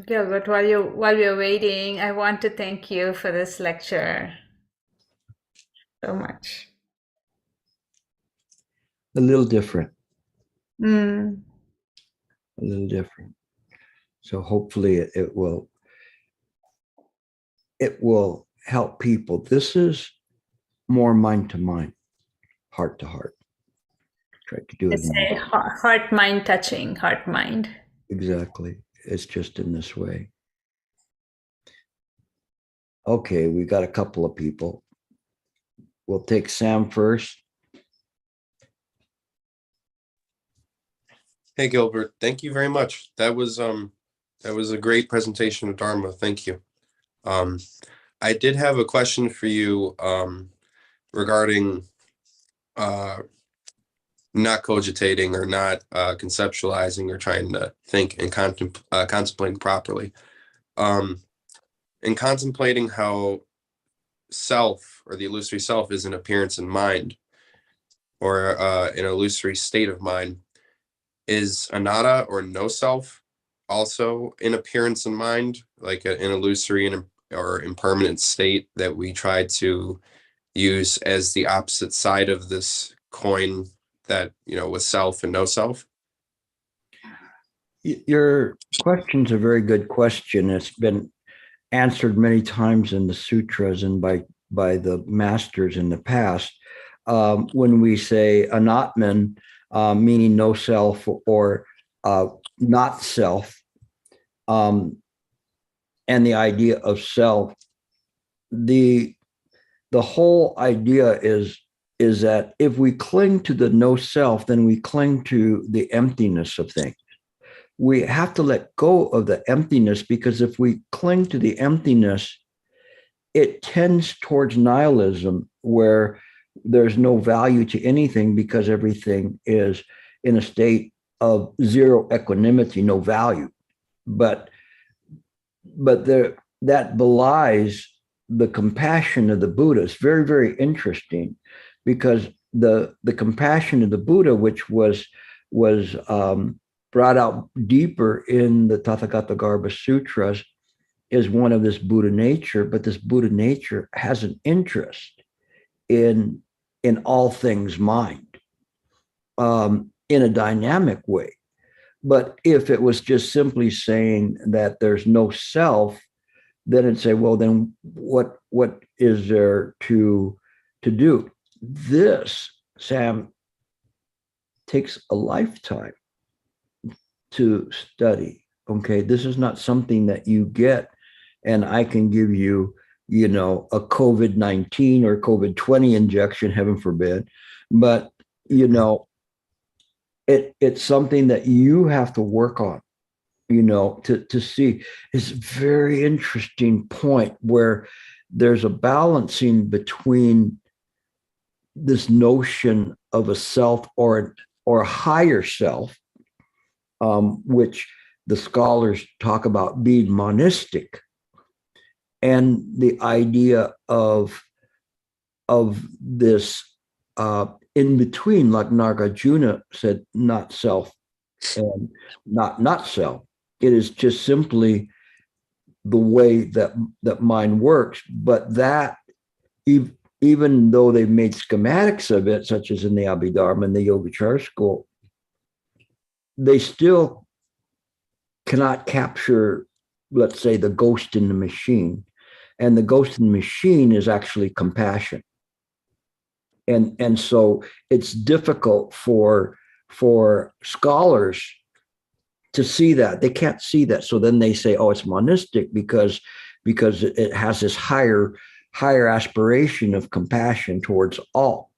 Gilbert, while we're waiting, I want to thank you for this lecture so much. A little different. A little different. So hopefully it will help people. This is more mind to mind, heart to heart. Try to do it's it. Heart, mind touching, heart, mind. Exactly. It's just in this way. Okay, we got a couple of people. we'll take Sam first. Hey, Gilbert, thank you very much. That was a great presentation of Dharma. Thank you. I did have a question for you regarding not cogitating or not conceptualizing or trying to think and contemplating properly. In contemplating how self or the illusory self is an appearance in mind or an illusory state of mind, is anatta or no self also an appearance in mind, like an illusory or impermanent state that we try to use as the opposite side of this coin that, with self and no self? Your question's a very good question. It's been answered many times in the sutras and by the masters in the past. When we say anatman, meaning no self or not self, and the idea of self, the whole idea is that if we cling to the no self, then we cling to the emptiness of things. We have to let go of the emptiness, because if we cling to the emptiness, it tends towards nihilism, where there's no value to anything because everything is in a state of zero equanimity, no value. But that belies the compassion of the Buddha. It's very, very interesting, because the compassion of the Buddha, which was brought out deeper in the Tathagatagarbha Sutras, is one of this Buddha nature, but this Buddha nature has an interest in all things mind, in a dynamic way. But if it was just simply saying that there's no self, then it'd say, well, then what is there to do? This, Sam, takes a lifetime to study. Okay, this is not something that you get, and I can give you, a COVID-19 or COVID-20 injection, heaven forbid. But, it's something that you have to work on, to see. It's a very interesting point where there's a balancing between this notion of a self or a higher self, which the scholars talk about being monistic, and the idea of this in between, like Nagarjuna said, not self and not self. It is just simply the way that mind works. But that, even though they've made schematics of it, such as in the Abhidharma and the Yogacara school, they still cannot capture, let's say, the ghost in the machine. And the ghost in the machine is actually compassion. And so it's difficult for scholars to see that. They can't see that. So then they say, oh, it's monistic because it has this higher aspiration of compassion towards all.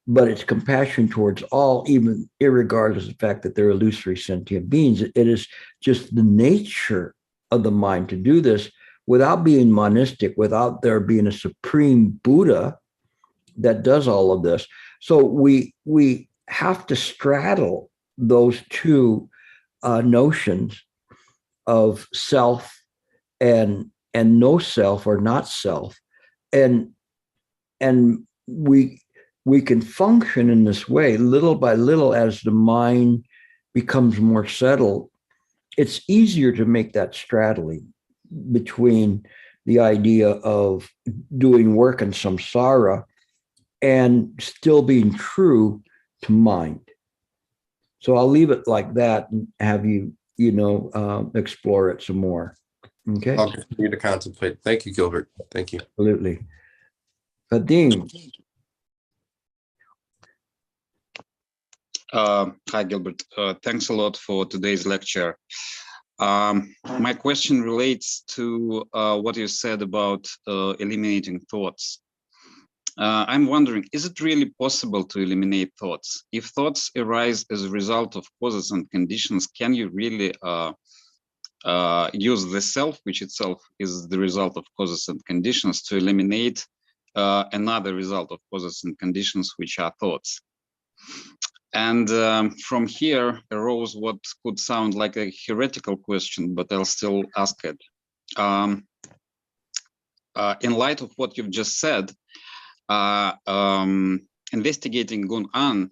But it's compassion towards all, even irregardless of the fact that they're illusory sentient beings. It is just the nature of the mind to do this without being monistic, without there being a supreme Buddha that does all of this. So we have to straddle those two notions of self and no self or not self, and we can function in this way little by little as the mind becomes more settled. It's easier to make that straddling between the idea of doing work in samsara and still being true to mind. So I'll leave it like that and have you, explore it some more. Okay. I'll continue to contemplate. Thank you, Gilbert. Thank you. Absolutely. Vadim. Hi, Gilbert. Thanks a lot for today's lecture. My question relates to what you said about eliminating thoughts. I'm wondering, is it really possible to eliminate thoughts? If thoughts arise as a result of causes and conditions, can you really use the self, which itself is the result of causes and conditions, to eliminate another result of causes and conditions, which are thoughts? And from here arose what could sound like a heretical question, but I'll still ask it. In light of what you've just said, investigating Gun-an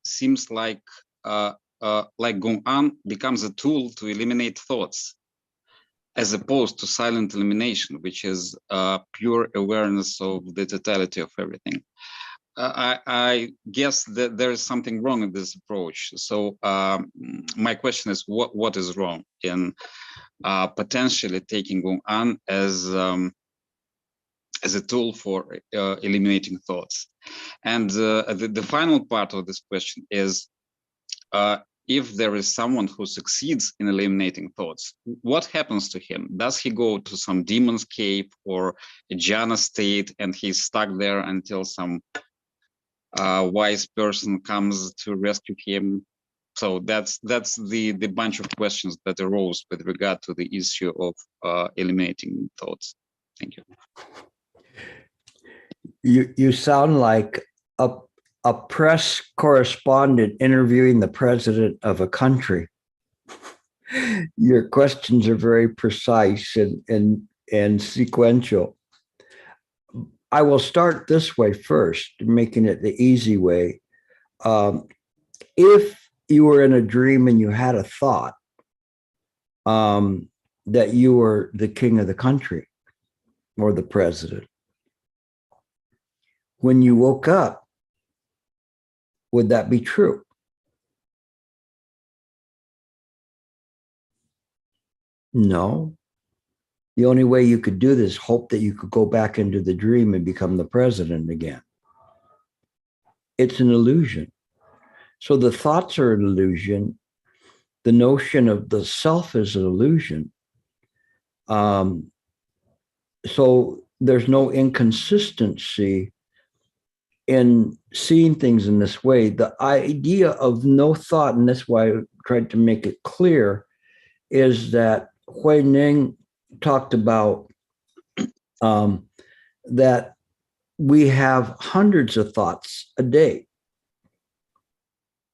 seems like Gun-an becomes a tool to eliminate thoughts, as opposed to silent elimination, which is pure awareness of the totality of everything. I guess that there is something wrong in this approach. So my question is, what is wrong in potentially taking Gun-an as a tool for eliminating thoughts? And the final part of this question is, if there is someone who succeeds in eliminating thoughts, what happens to him? Does he go to some demon's cave or a jhana state and he's stuck there until some wise person comes to rescue him? So that's the bunch of questions that arose with regard to the issue of eliminating thoughts. Thank you. You sound like a press correspondent interviewing the president of a country. Your questions are very precise and sequential. I will start this way first, making it the easy way. If you were in a dream and you had a thought that you were the king of the country or the president, when you woke up, would that be true? No. The only way you could do this, hope that you could go back into the dream and become the president again. It's an illusion. So the thoughts are an illusion. The notion of the self is an illusion. So there's no inconsistency in seeing things in this way. The idea of no thought, and that's why I tried to make it clear, is that Ning talked about that we have hundreds of thoughts a day.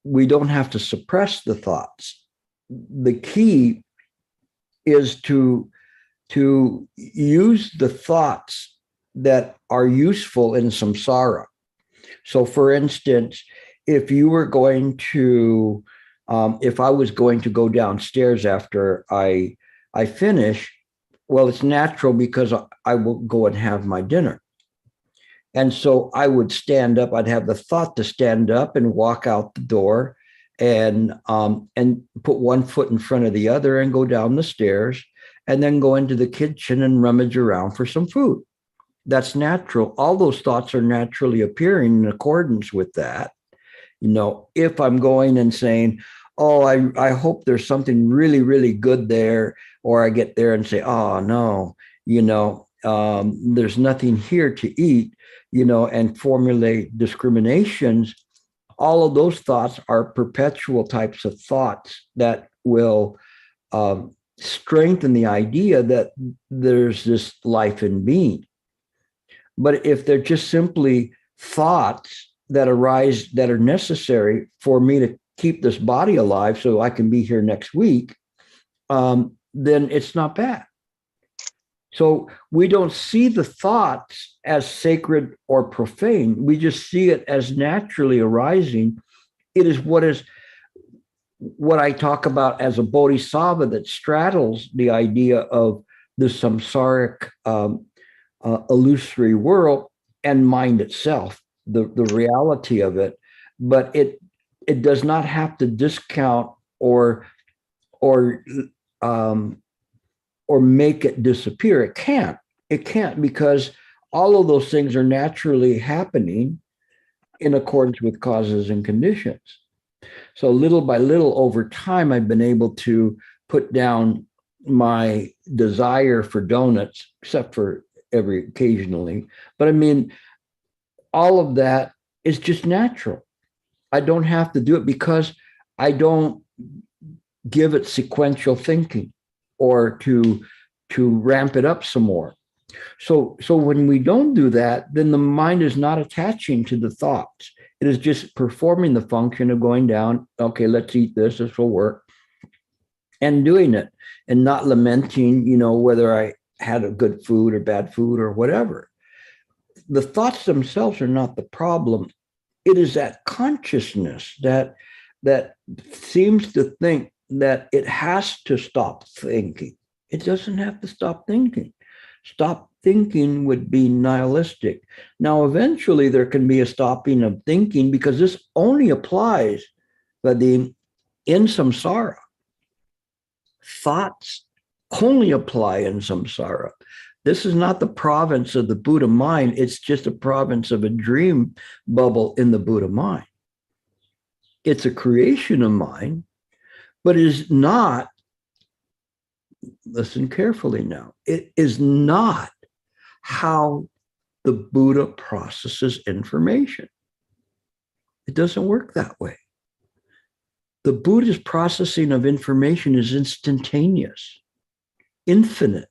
We don't have to suppress the thoughts. The key is to use the thoughts that are useful in samsara. So for instance, if you were going to, if I was going to go downstairs after I finish, well, it's natural because I will go and have my dinner. And so I would stand up, I'd have the thought to stand up and walk out the door and put one foot in front of the other and go down the stairs and then go into the kitchen and rummage around for some food. That's natural. All those thoughts are naturally appearing in accordance with that. You know, if I'm going and saying, oh, I hope there's something really, really good there, or I get there and say, oh, no, you know, there's nothing here to eat, you know, and formulate discriminations, all of those thoughts are perpetual types of thoughts that will strengthen the idea that there's this life in being. But if they're just simply thoughts that arise that are necessary for me to keep this body alive so I can be here next week, then it's not bad. So we don't see the thoughts as sacred or profane. We just see it as naturally arising. It is what I talk about as a bodhisattva that straddles the idea of the samsaric illusory world and mind itself, the reality of it. But it does not have to discount or make it disappear. It can't because all of those things are naturally happening in accordance with causes and conditions. So little by little over time, I've been able to put down my desire for donuts, except for occasionally. But I mean, all of that is just natural. I don't have to do it because I don't give it sequential thinking or to ramp it up some more. So when we don't do that, then the mind is not attaching to the thoughts. It is just performing the function of going down, okay, let's eat this will work, and doing it and not lamenting, whether I had a good food or bad food or whatever. The thoughts themselves are not the problem. It is that consciousness that seems to think that it has to stop thinking. It doesn't have to stop thinking. Stop thinking would be nihilistic. Now, eventually there can be a stopping of thinking because this only applies in samsara. Thoughts only apply in samsara. This is not the province of the Buddha mind. It's just a province of a dream bubble in the Buddha mind. It's a creation of mind, but it is not, listen carefully now, it is not how the Buddha processes information. It doesn't work that way. The Buddha's processing of information is instantaneous, infinite,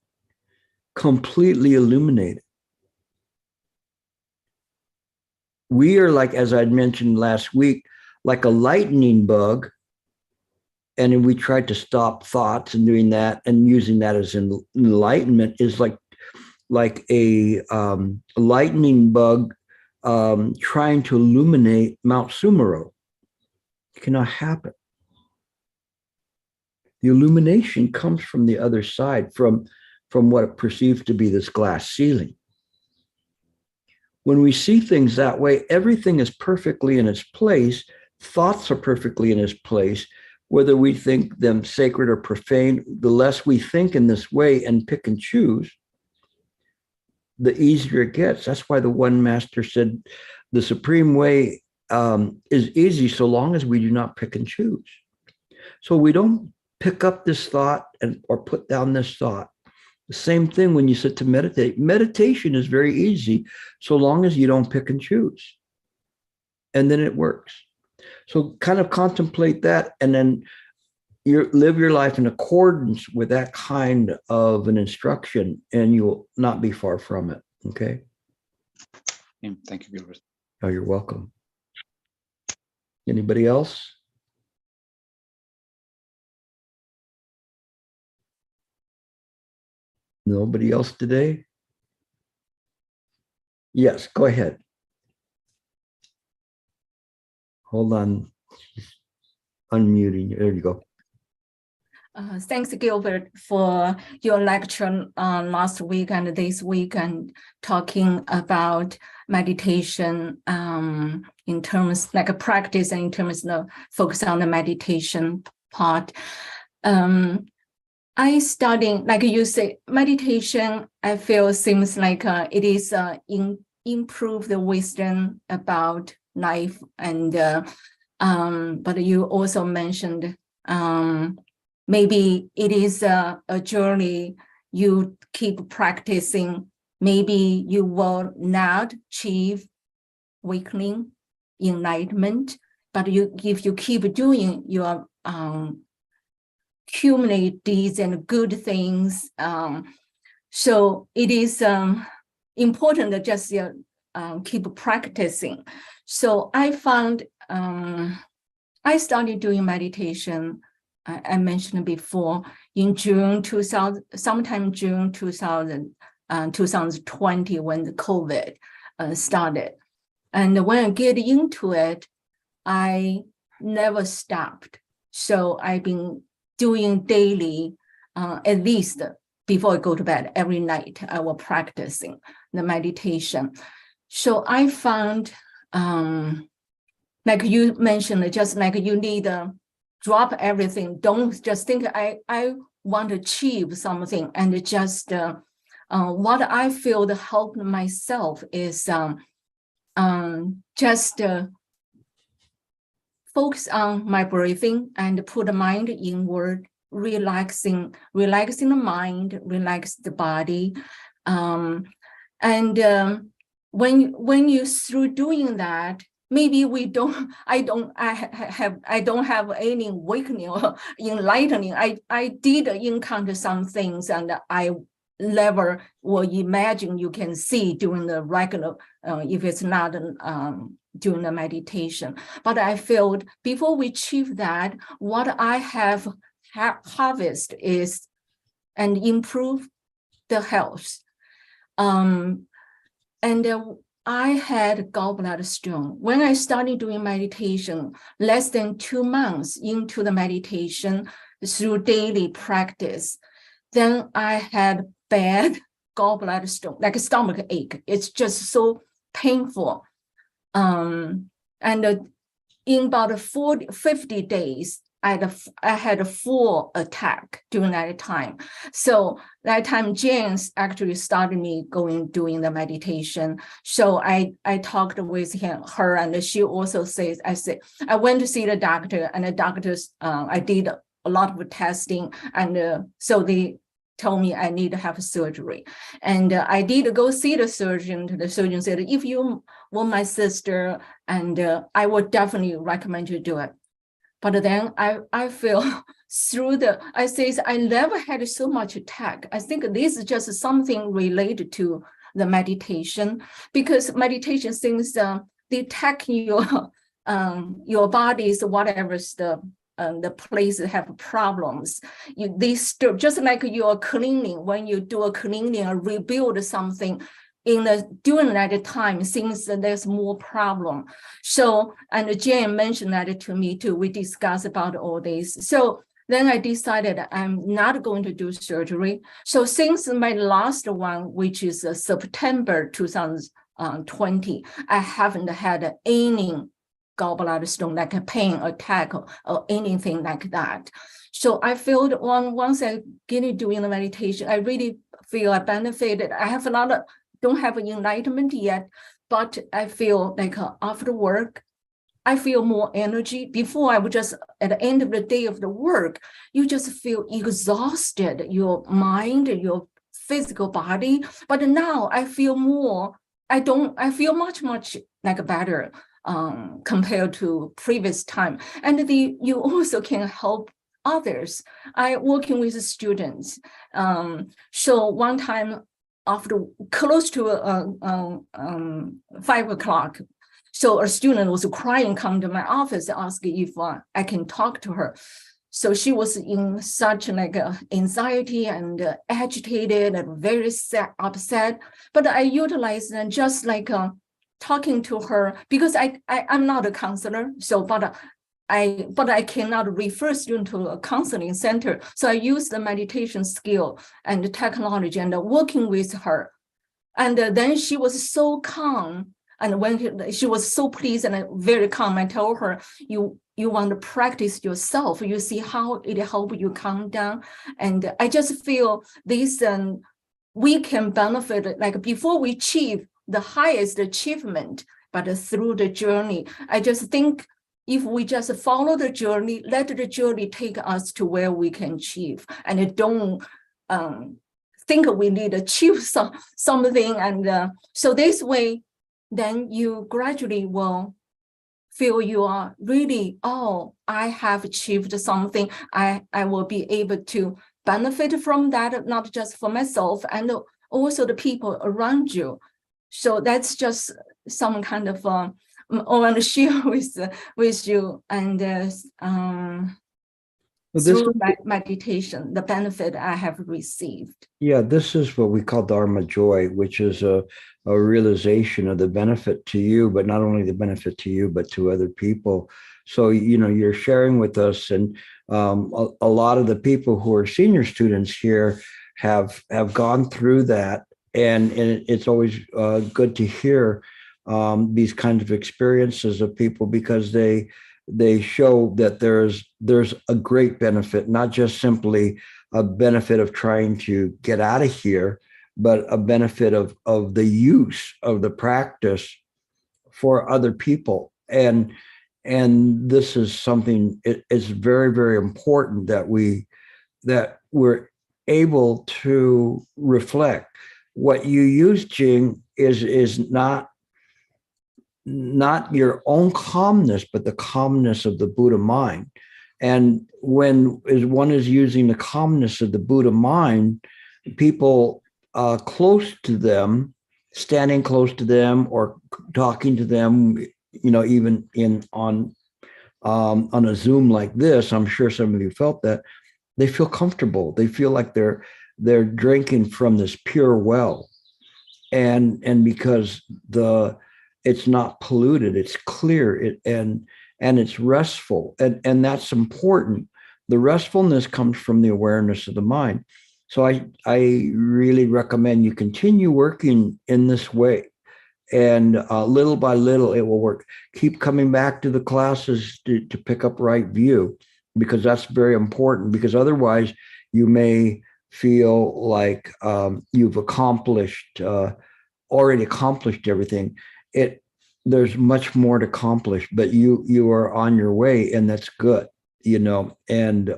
completely illuminated. We are like, as I'd mentioned last week, like a lightning bug. And we tried to stop thoughts and doing that and using that as enlightenment is like a lightning bug trying to illuminate Mount Sumero. It cannot happen. The illumination comes from the other side, from what it perceives to be this glass ceiling. When we see things that way, everything is perfectly in its place. Thoughts are perfectly in its place. Whether we think them sacred or profane, the less we think in this way and pick and choose, the easier it gets. That's why the one master said, the supreme way is easy so long as we do not pick and choose. So we don't pick up this thought or put down this thought. The same thing when you sit to meditate. Meditation is very easy so long as you don't pick and choose. And then it works. So kind of contemplate that and then live your life in accordance with that kind of an instruction and you will not be far from it. Okay. Thank you, Gilbert. Oh, you're welcome. Anybody else? Nobody else today? Yes, go ahead. Hold on. Unmuting. There you go. Thanks, Gilbert, for your lecture last week and this week and talking about meditation in terms like a practice and in terms of focus on the meditation part. I studying, like you say, meditation, I feel seems like it is improve the wisdom about life and but you also mentioned maybe it is a journey you keep practicing. Maybe you will not achieve awakening, enlightenment, but if you keep doing your accumulate these and good things. So it is important to just keep practicing. So I found I started doing meditation. I mentioned before in June 2000, sometime June 2020 when the COVID started. And when I get into it, I never stopped. So I've been doing daily, at least before I go to bed, every night I was practicing the meditation. So I found, like you mentioned, just like you need drop everything. Don't just think I want to achieve something and just what I feel to help myself is just focus on my breathing and put the mind inward, relaxing the mind, relax the body. And when you through doing that, maybe I don't have any awakening or enlightening. I did encounter some things, and I never will imagine you can see during the regular, if it's not during the meditation. But I felt before we achieve that, what I have harvest is and improve the health. I had gallbladder stone. When I started doing meditation, less than 2 months into the meditation through daily practice, then I had bad gallbladder stone, like a stomach ache. It's just so painful. In about 50 days, I had a full attack during that time. So that time, James actually started me doing the meditation. So I talked with her, and she also says, I went to see the doctor, and the doctors, I did a lot of testing, and so they told me I need to have surgery. And I did go see the surgeon. The surgeon said, if you want my sister, and I would definitely recommend you do it. But then I feel through I say I never had so much attack. I think this is just something related to the meditation, because meditation things they attack your bodies, whatever's the place that have problems. They still, just like you're cleaning, when you do a cleaning or rebuild something, during that time, since there's more problem. So, and Jane mentioned that to me too. We discussed about all this. So then I decided I'm not going to do surgery. So since my last one, which is September 2020, I haven't had any gallbladder stone, like a pain attack or anything like that. So I feel once I get doing the meditation, I really feel I benefited. I have don't have enlightenment yet, but I feel like after work, I feel more energy. Before I would just, at the end of the day of the work, you just feel exhausted, your mind, your physical body. But now I feel more, I feel much like better compared to previous time. And you also can help others. I working with students. So one time, after close to 5 o'clock, so a student was crying, come to my office, asking if I can talk to her. So she was in such like anxiety and agitated and very sad, upset. But I utilized and just like talking to her, because I'm not a counselor. So but I cannot refer student to a counseling center. So I use the meditation skill and the technology and working with her. And then she was so calm. And when she was so pleased and very calm, I told her, you want to practice yourself. You see how it helps you calm down. And I just feel this, we can benefit, like before we achieve the highest achievement, but through the journey, I just think, if we just follow the journey, let the journey take us to where we can achieve, and don't think we need to achieve something. And so this way, then you gradually will feel you are really, oh, I have achieved something. I will be able to benefit from that, not just for myself, and also the people around you. So that's just some kind of I want to share with you, and through meditation, the benefit I have received. Yeah, this is what we call Dharma joy, which is a realization of the benefit to you, but not only the benefit to you, but to other people. So, you're sharing with us, and a lot of the people who are senior students here have gone through that, and it's always good to hear these kinds of experiences of people, because they show that there's a great benefit, not just simply a benefit of trying to get out of here, but a benefit of the use of the practice for other people. And this is something, it's very, very important that we're able to reflect. What you use, Jing, is not your own calmness, but the calmness of the Buddha mind. And when one is using the calmness of the Buddha mind, people close to them, standing close to them or talking to them, even on a Zoom like this, I'm sure some of you felt that, they feel comfortable. They feel like they're drinking from this pure well. And because it's not polluted, it's clear, and it's restful. And that's important. The restfulness comes from the awareness of the mind. So I really recommend you continue working in this way. And little by little, it will work. Keep coming back to the classes to pick up right view, because that's very important. Because otherwise, you may feel like you've already accomplished everything. There's much more to accomplish, but you are on your way, and that's good, And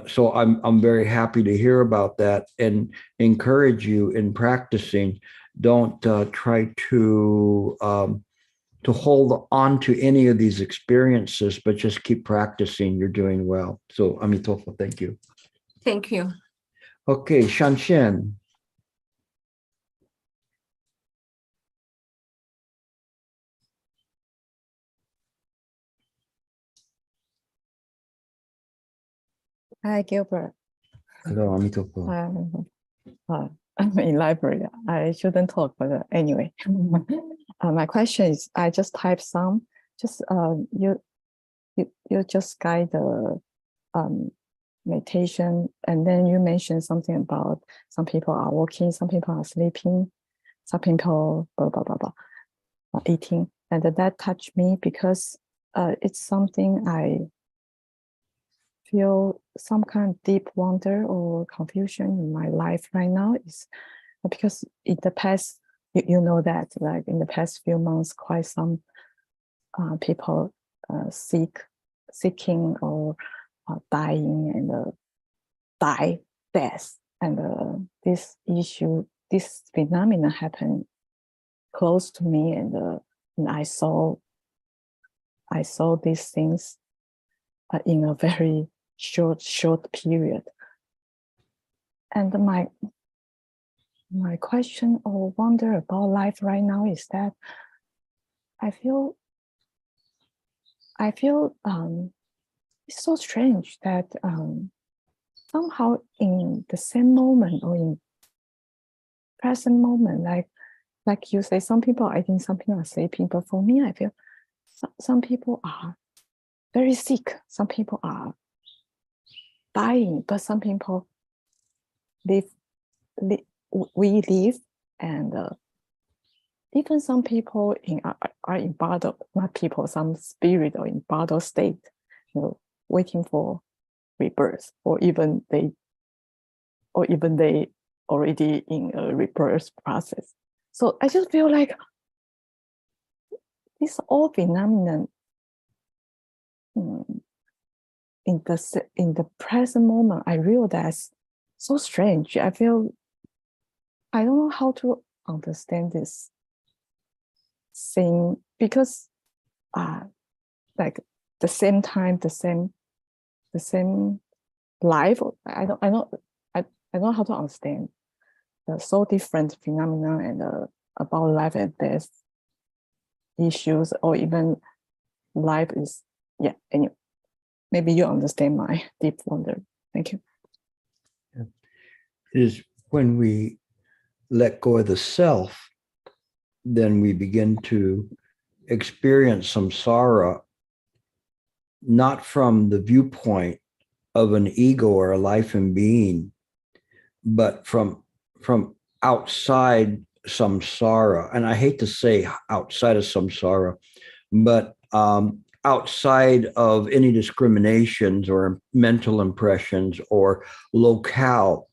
so I'm very happy to hear about that, and encourage you in practicing. Don't try to hold on to any of these experiences, but just keep practicing. You're doing well. So Amitofo, thank you. Thank you. Okay, Shan. Hi, Gilbert. Hello, Amitofo. I'm in library. I shouldn't talk, but anyway. My question is, I just typed some. Just you just guide the meditation, and then you mentioned something about some people are walking, some people are sleeping, some people blah blah blah blah, eating, and that touched me because it's something I feel some kind of deep wonder or confusion in my life right now, is because in the past, you know that, like in the past few months, quite some people seeking or dying and death, and this phenomenon happened close to me, and I saw these things in a very short period. And my question or wonder about life right now is that I feel it's so strange that somehow in the same moment or in present moment, like you say, some people are eating, some people are sleeping, but for me, I feel some people are very sick, some people are dying, but some people we live, and even some people are in bottle, not people, some spirit or in bottle state, waiting for rebirth, or even they already in a rebirth process. So I just feel like this all phenomenon in the present moment, I realize so strange. I don't know how to understand this thing, because like the same time, the same life. I don't know how to understand the so different phenomena and about life and death issues, or even life is anyway. Maybe you understand my deep wonder. Thank you. It is when we let go of the self, then we begin to experience samsara, not from the viewpoint of an ego or a life and being, but from outside samsara. And I hate to say outside of samsara, but outside of any discriminations or mental impressions or locale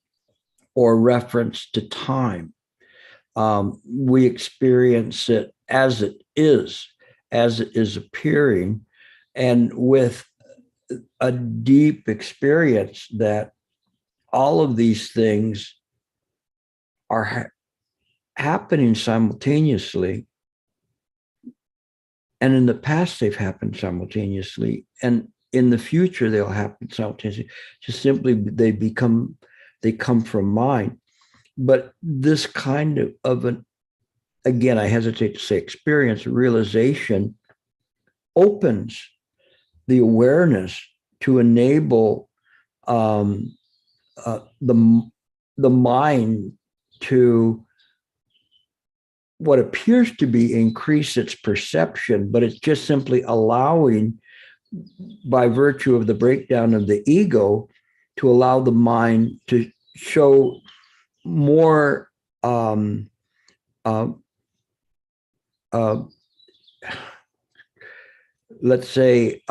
or reference to time. We experience it as it is appearing, and with a deep experience that all of these things happening simultaneously. And in the past, they've happened simultaneously. And in the future, they'll happen simultaneously. Just simply, they come from mind. But this kind of an, again, I hesitate to say experience, realization opens the awareness to enable the mind to what appears to be increase its perception, but it's just simply allowing, by virtue of the breakdown of the ego, to allow the mind to show more let's say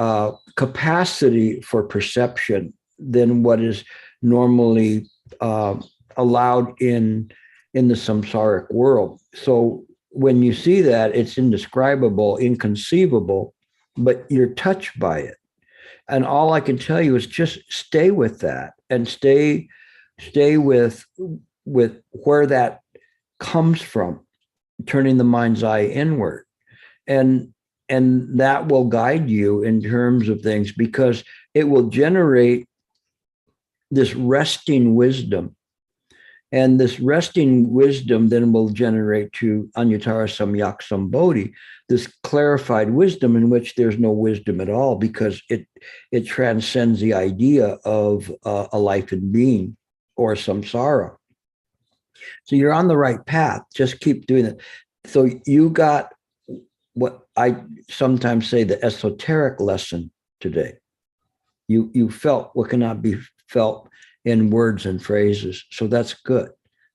capacity for perception than what is normally allowed in the samsaric world. So when you see that, it's indescribable, inconceivable, but you're touched by it. And all I can tell you is just stay with that and stay with where that comes from, turning the mind's eye inward. And that will guide you in terms of things, because it will generate this resting wisdom. And this resting wisdom then will generate to Anyatara Samyak Sambodhi, this clarified wisdom in which there's no wisdom at all, because it transcends the idea of a life and being or samsara. So you're on the right path. Just keep doing it. So you got what I sometimes say the esoteric lesson today. You felt what cannot be felt in words and phrases. So that's good.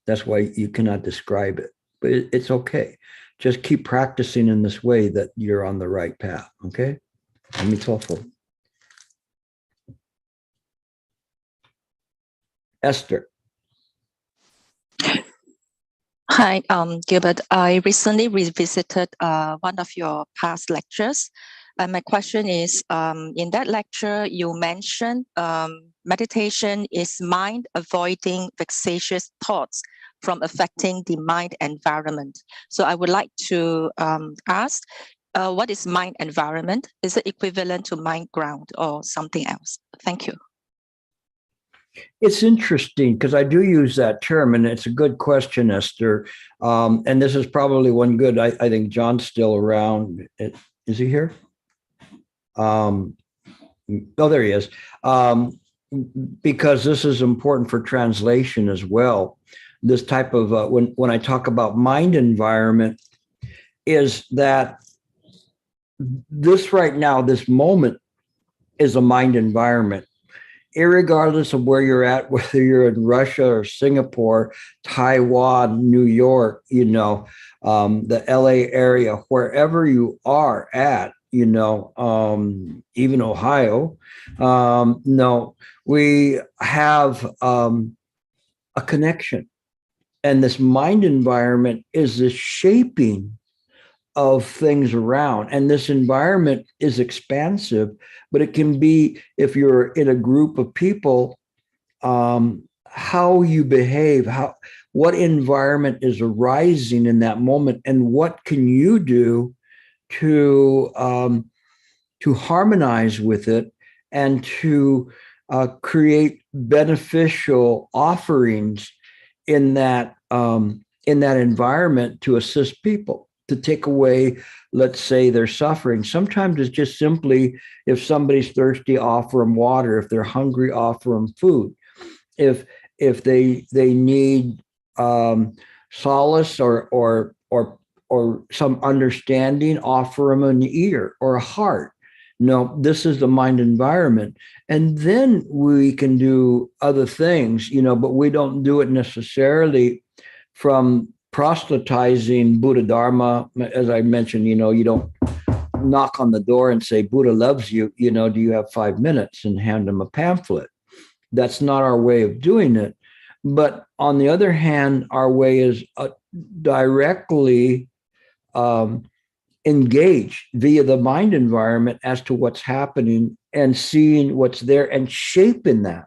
That's why you cannot describe it, but it's okay. Just keep practicing in this way that you're on the right path. Okay. Esther. Hi, Gilbert. I recently revisited one of your past lectures. And my question is, in that lecture, you mentioned meditation is mind avoiding vexatious thoughts from affecting the mind environment. So I would like to ask, what is mind environment? Is it equivalent to mind ground or something else? Thank you. It's interesting because I do use that term, and it's a good question, Esther. And this is probably one good. I think John's still around. Is he here? Oh, there he is. Because this is important for translation as well. This type of when I talk about mind environment, is that this right now, this moment, is a mind environment. Irregardless of where you're at, whether you're in Russia or Singapore, Taiwan, New York, the LA area, wherever you are at, even Ohio, no, we have a connection. And this mind environment is the shaping of things around. And this environment is expansive, but it can be, if you're in a group of people, how you behave, what environment is arising in that moment, and what can you do to harmonize with it and to create beneficial offerings in that environment to assist people, to take away, let's say, their suffering. Sometimes it's just simply, if somebody's thirsty, offer them water. If they're hungry, offer them food. If they need solace or some understanding, offer them an ear or a heart. No, this is the mind environment. And then we can do other things, but we don't do it necessarily from proselytizing Buddha Dharma. As I mentioned, you don't knock on the door and say, Buddha loves you, do you have 5 minutes, and hand them a pamphlet. That's not our way of doing it. But on the other hand, our way is directly engage via the mind environment as to what's happening and seeing what's there and shaping that.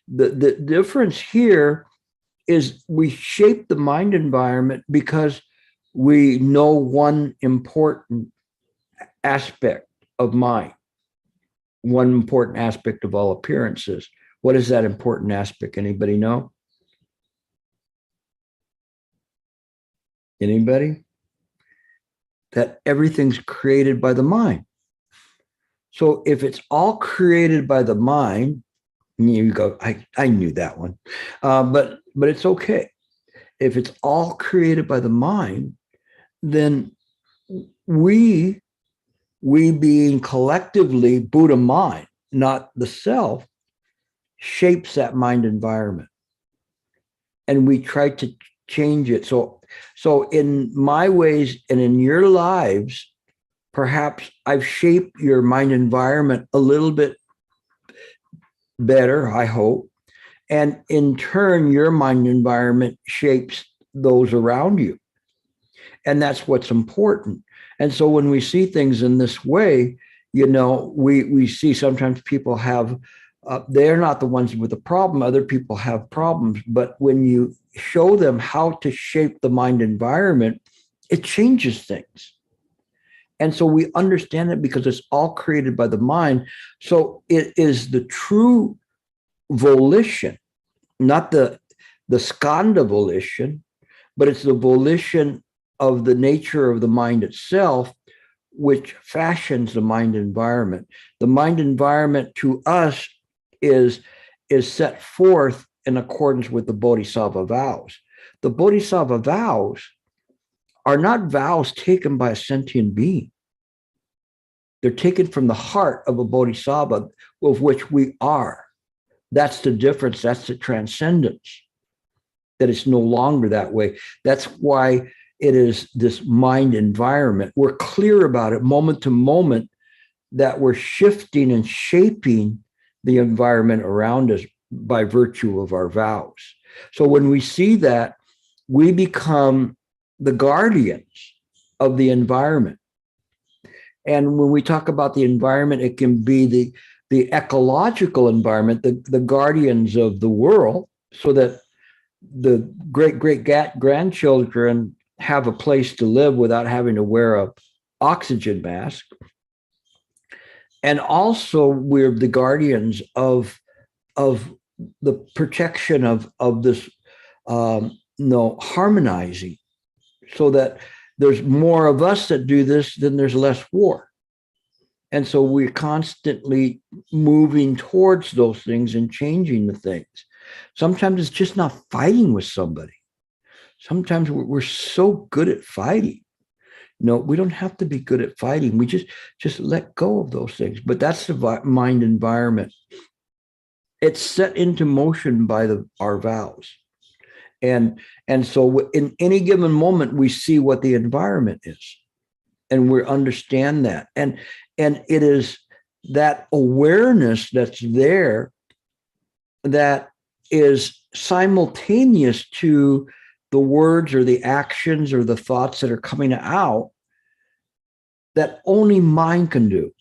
The difference here is we shape the mind environment because we know one important aspect of mind, one important aspect of all appearances. What is that important aspect? Anybody know? Anybody? That everything's created by the mind. So if it's all created by the mind, you go, I knew that one, but it's okay. If it's all created by the mind, then we being collectively Buddha mind, not the self, shapes that mind environment, and we try to change it. So in my ways and in your lives, perhaps I've shaped your mind environment a little bit better, I hope. And in turn, your mind environment shapes those around you. And that's what's important. And so when we see things in this way, we see sometimes people have, they're not the ones with the problem. Other people have problems. But when you show them how to shape the mind environment, it changes things. And so we understand it because it's all created by the mind. So it is the true volition, not the skandha volition, but it's the volition of the nature of the mind itself, which fashions the mind environment. The mind environment to us is set forth in accordance with the Bodhisattva vows. The Bodhisattva vows are not vows taken by a sentient being. They're taken from the heart of a Bodhisattva, of which we are. That's the difference. That's the transcendence, that it's no longer that way. That's why it is this mind environment. We're clear about it moment to moment, that we're shifting and shaping the environment around us by virtue of our vows. So when we see that, we become the guardians of the environment. And when we talk about the environment, it can be the ecological environment, the guardians of the world, so that the great-great-grandchildren have a place to live without having to wear a oxygen mask. And also we're the guardians of the protection of this harmonizing, so that there's more of us that do this, then there's less war. And so we're constantly moving towards those things and changing the things. Sometimes it's just not fighting with somebody. Sometimes we're so good at fighting. No, we don't have to be good at fighting. We just let go of those things. But that's the mind environment. It's set into motion by our vows. And so in any given moment, we see what the environment is, and we understand that. And it is that awareness that's there that is simultaneous to the words or the actions or the thoughts that are coming out, that only mind can do.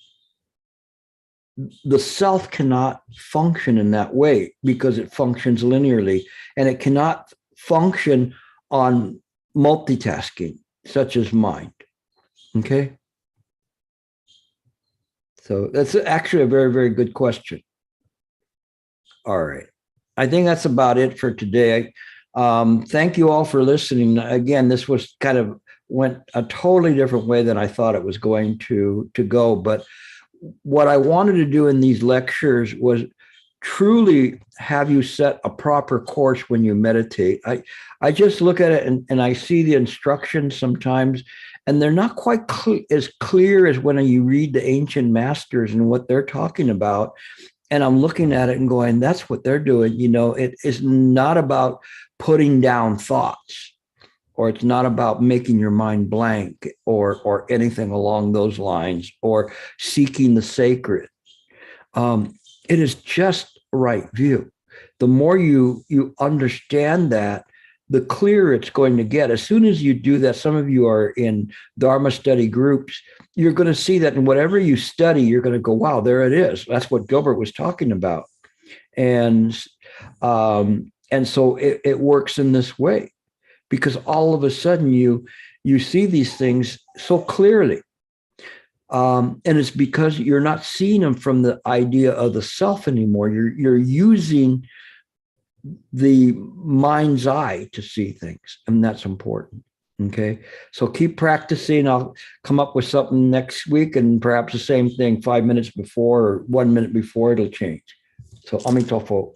The self cannot function in that way because it functions linearly, and it cannot function on multitasking, such as mind. Okay? So that's actually a very, very good question. All right. I think that's about it for today. Thank you all for listening. Again, this was went a totally different way than I thought it was going to go. But what I wanted to do in these lectures was truly have you set a proper course when you meditate. I just look at it and I see the instructions sometimes, and they're not quite as clear as when you read the ancient masters and what they're talking about. And I'm looking at it and going, that's what they're doing. It is not about putting down thoughts, or it's not about making your mind blank or anything along those lines, or seeking the sacred. It is just right view. The more you understand that, the clearer it's going to get. As soon as you do that, some of you are in Dharma study groups, you're going to see that in whatever you study, you're going to go, wow, there it is. That's what Gilbert was talking about. And And so it works in this way, because all of a sudden you see these things so clearly. And it's because you're not seeing them from the idea of the self anymore. You're using the mind's eye to see things, and that's important. Okay, so keep practicing. I'll come up with something next week, and perhaps the same thing 5 minutes before or 1 minute before, it'll change. So Amitofo.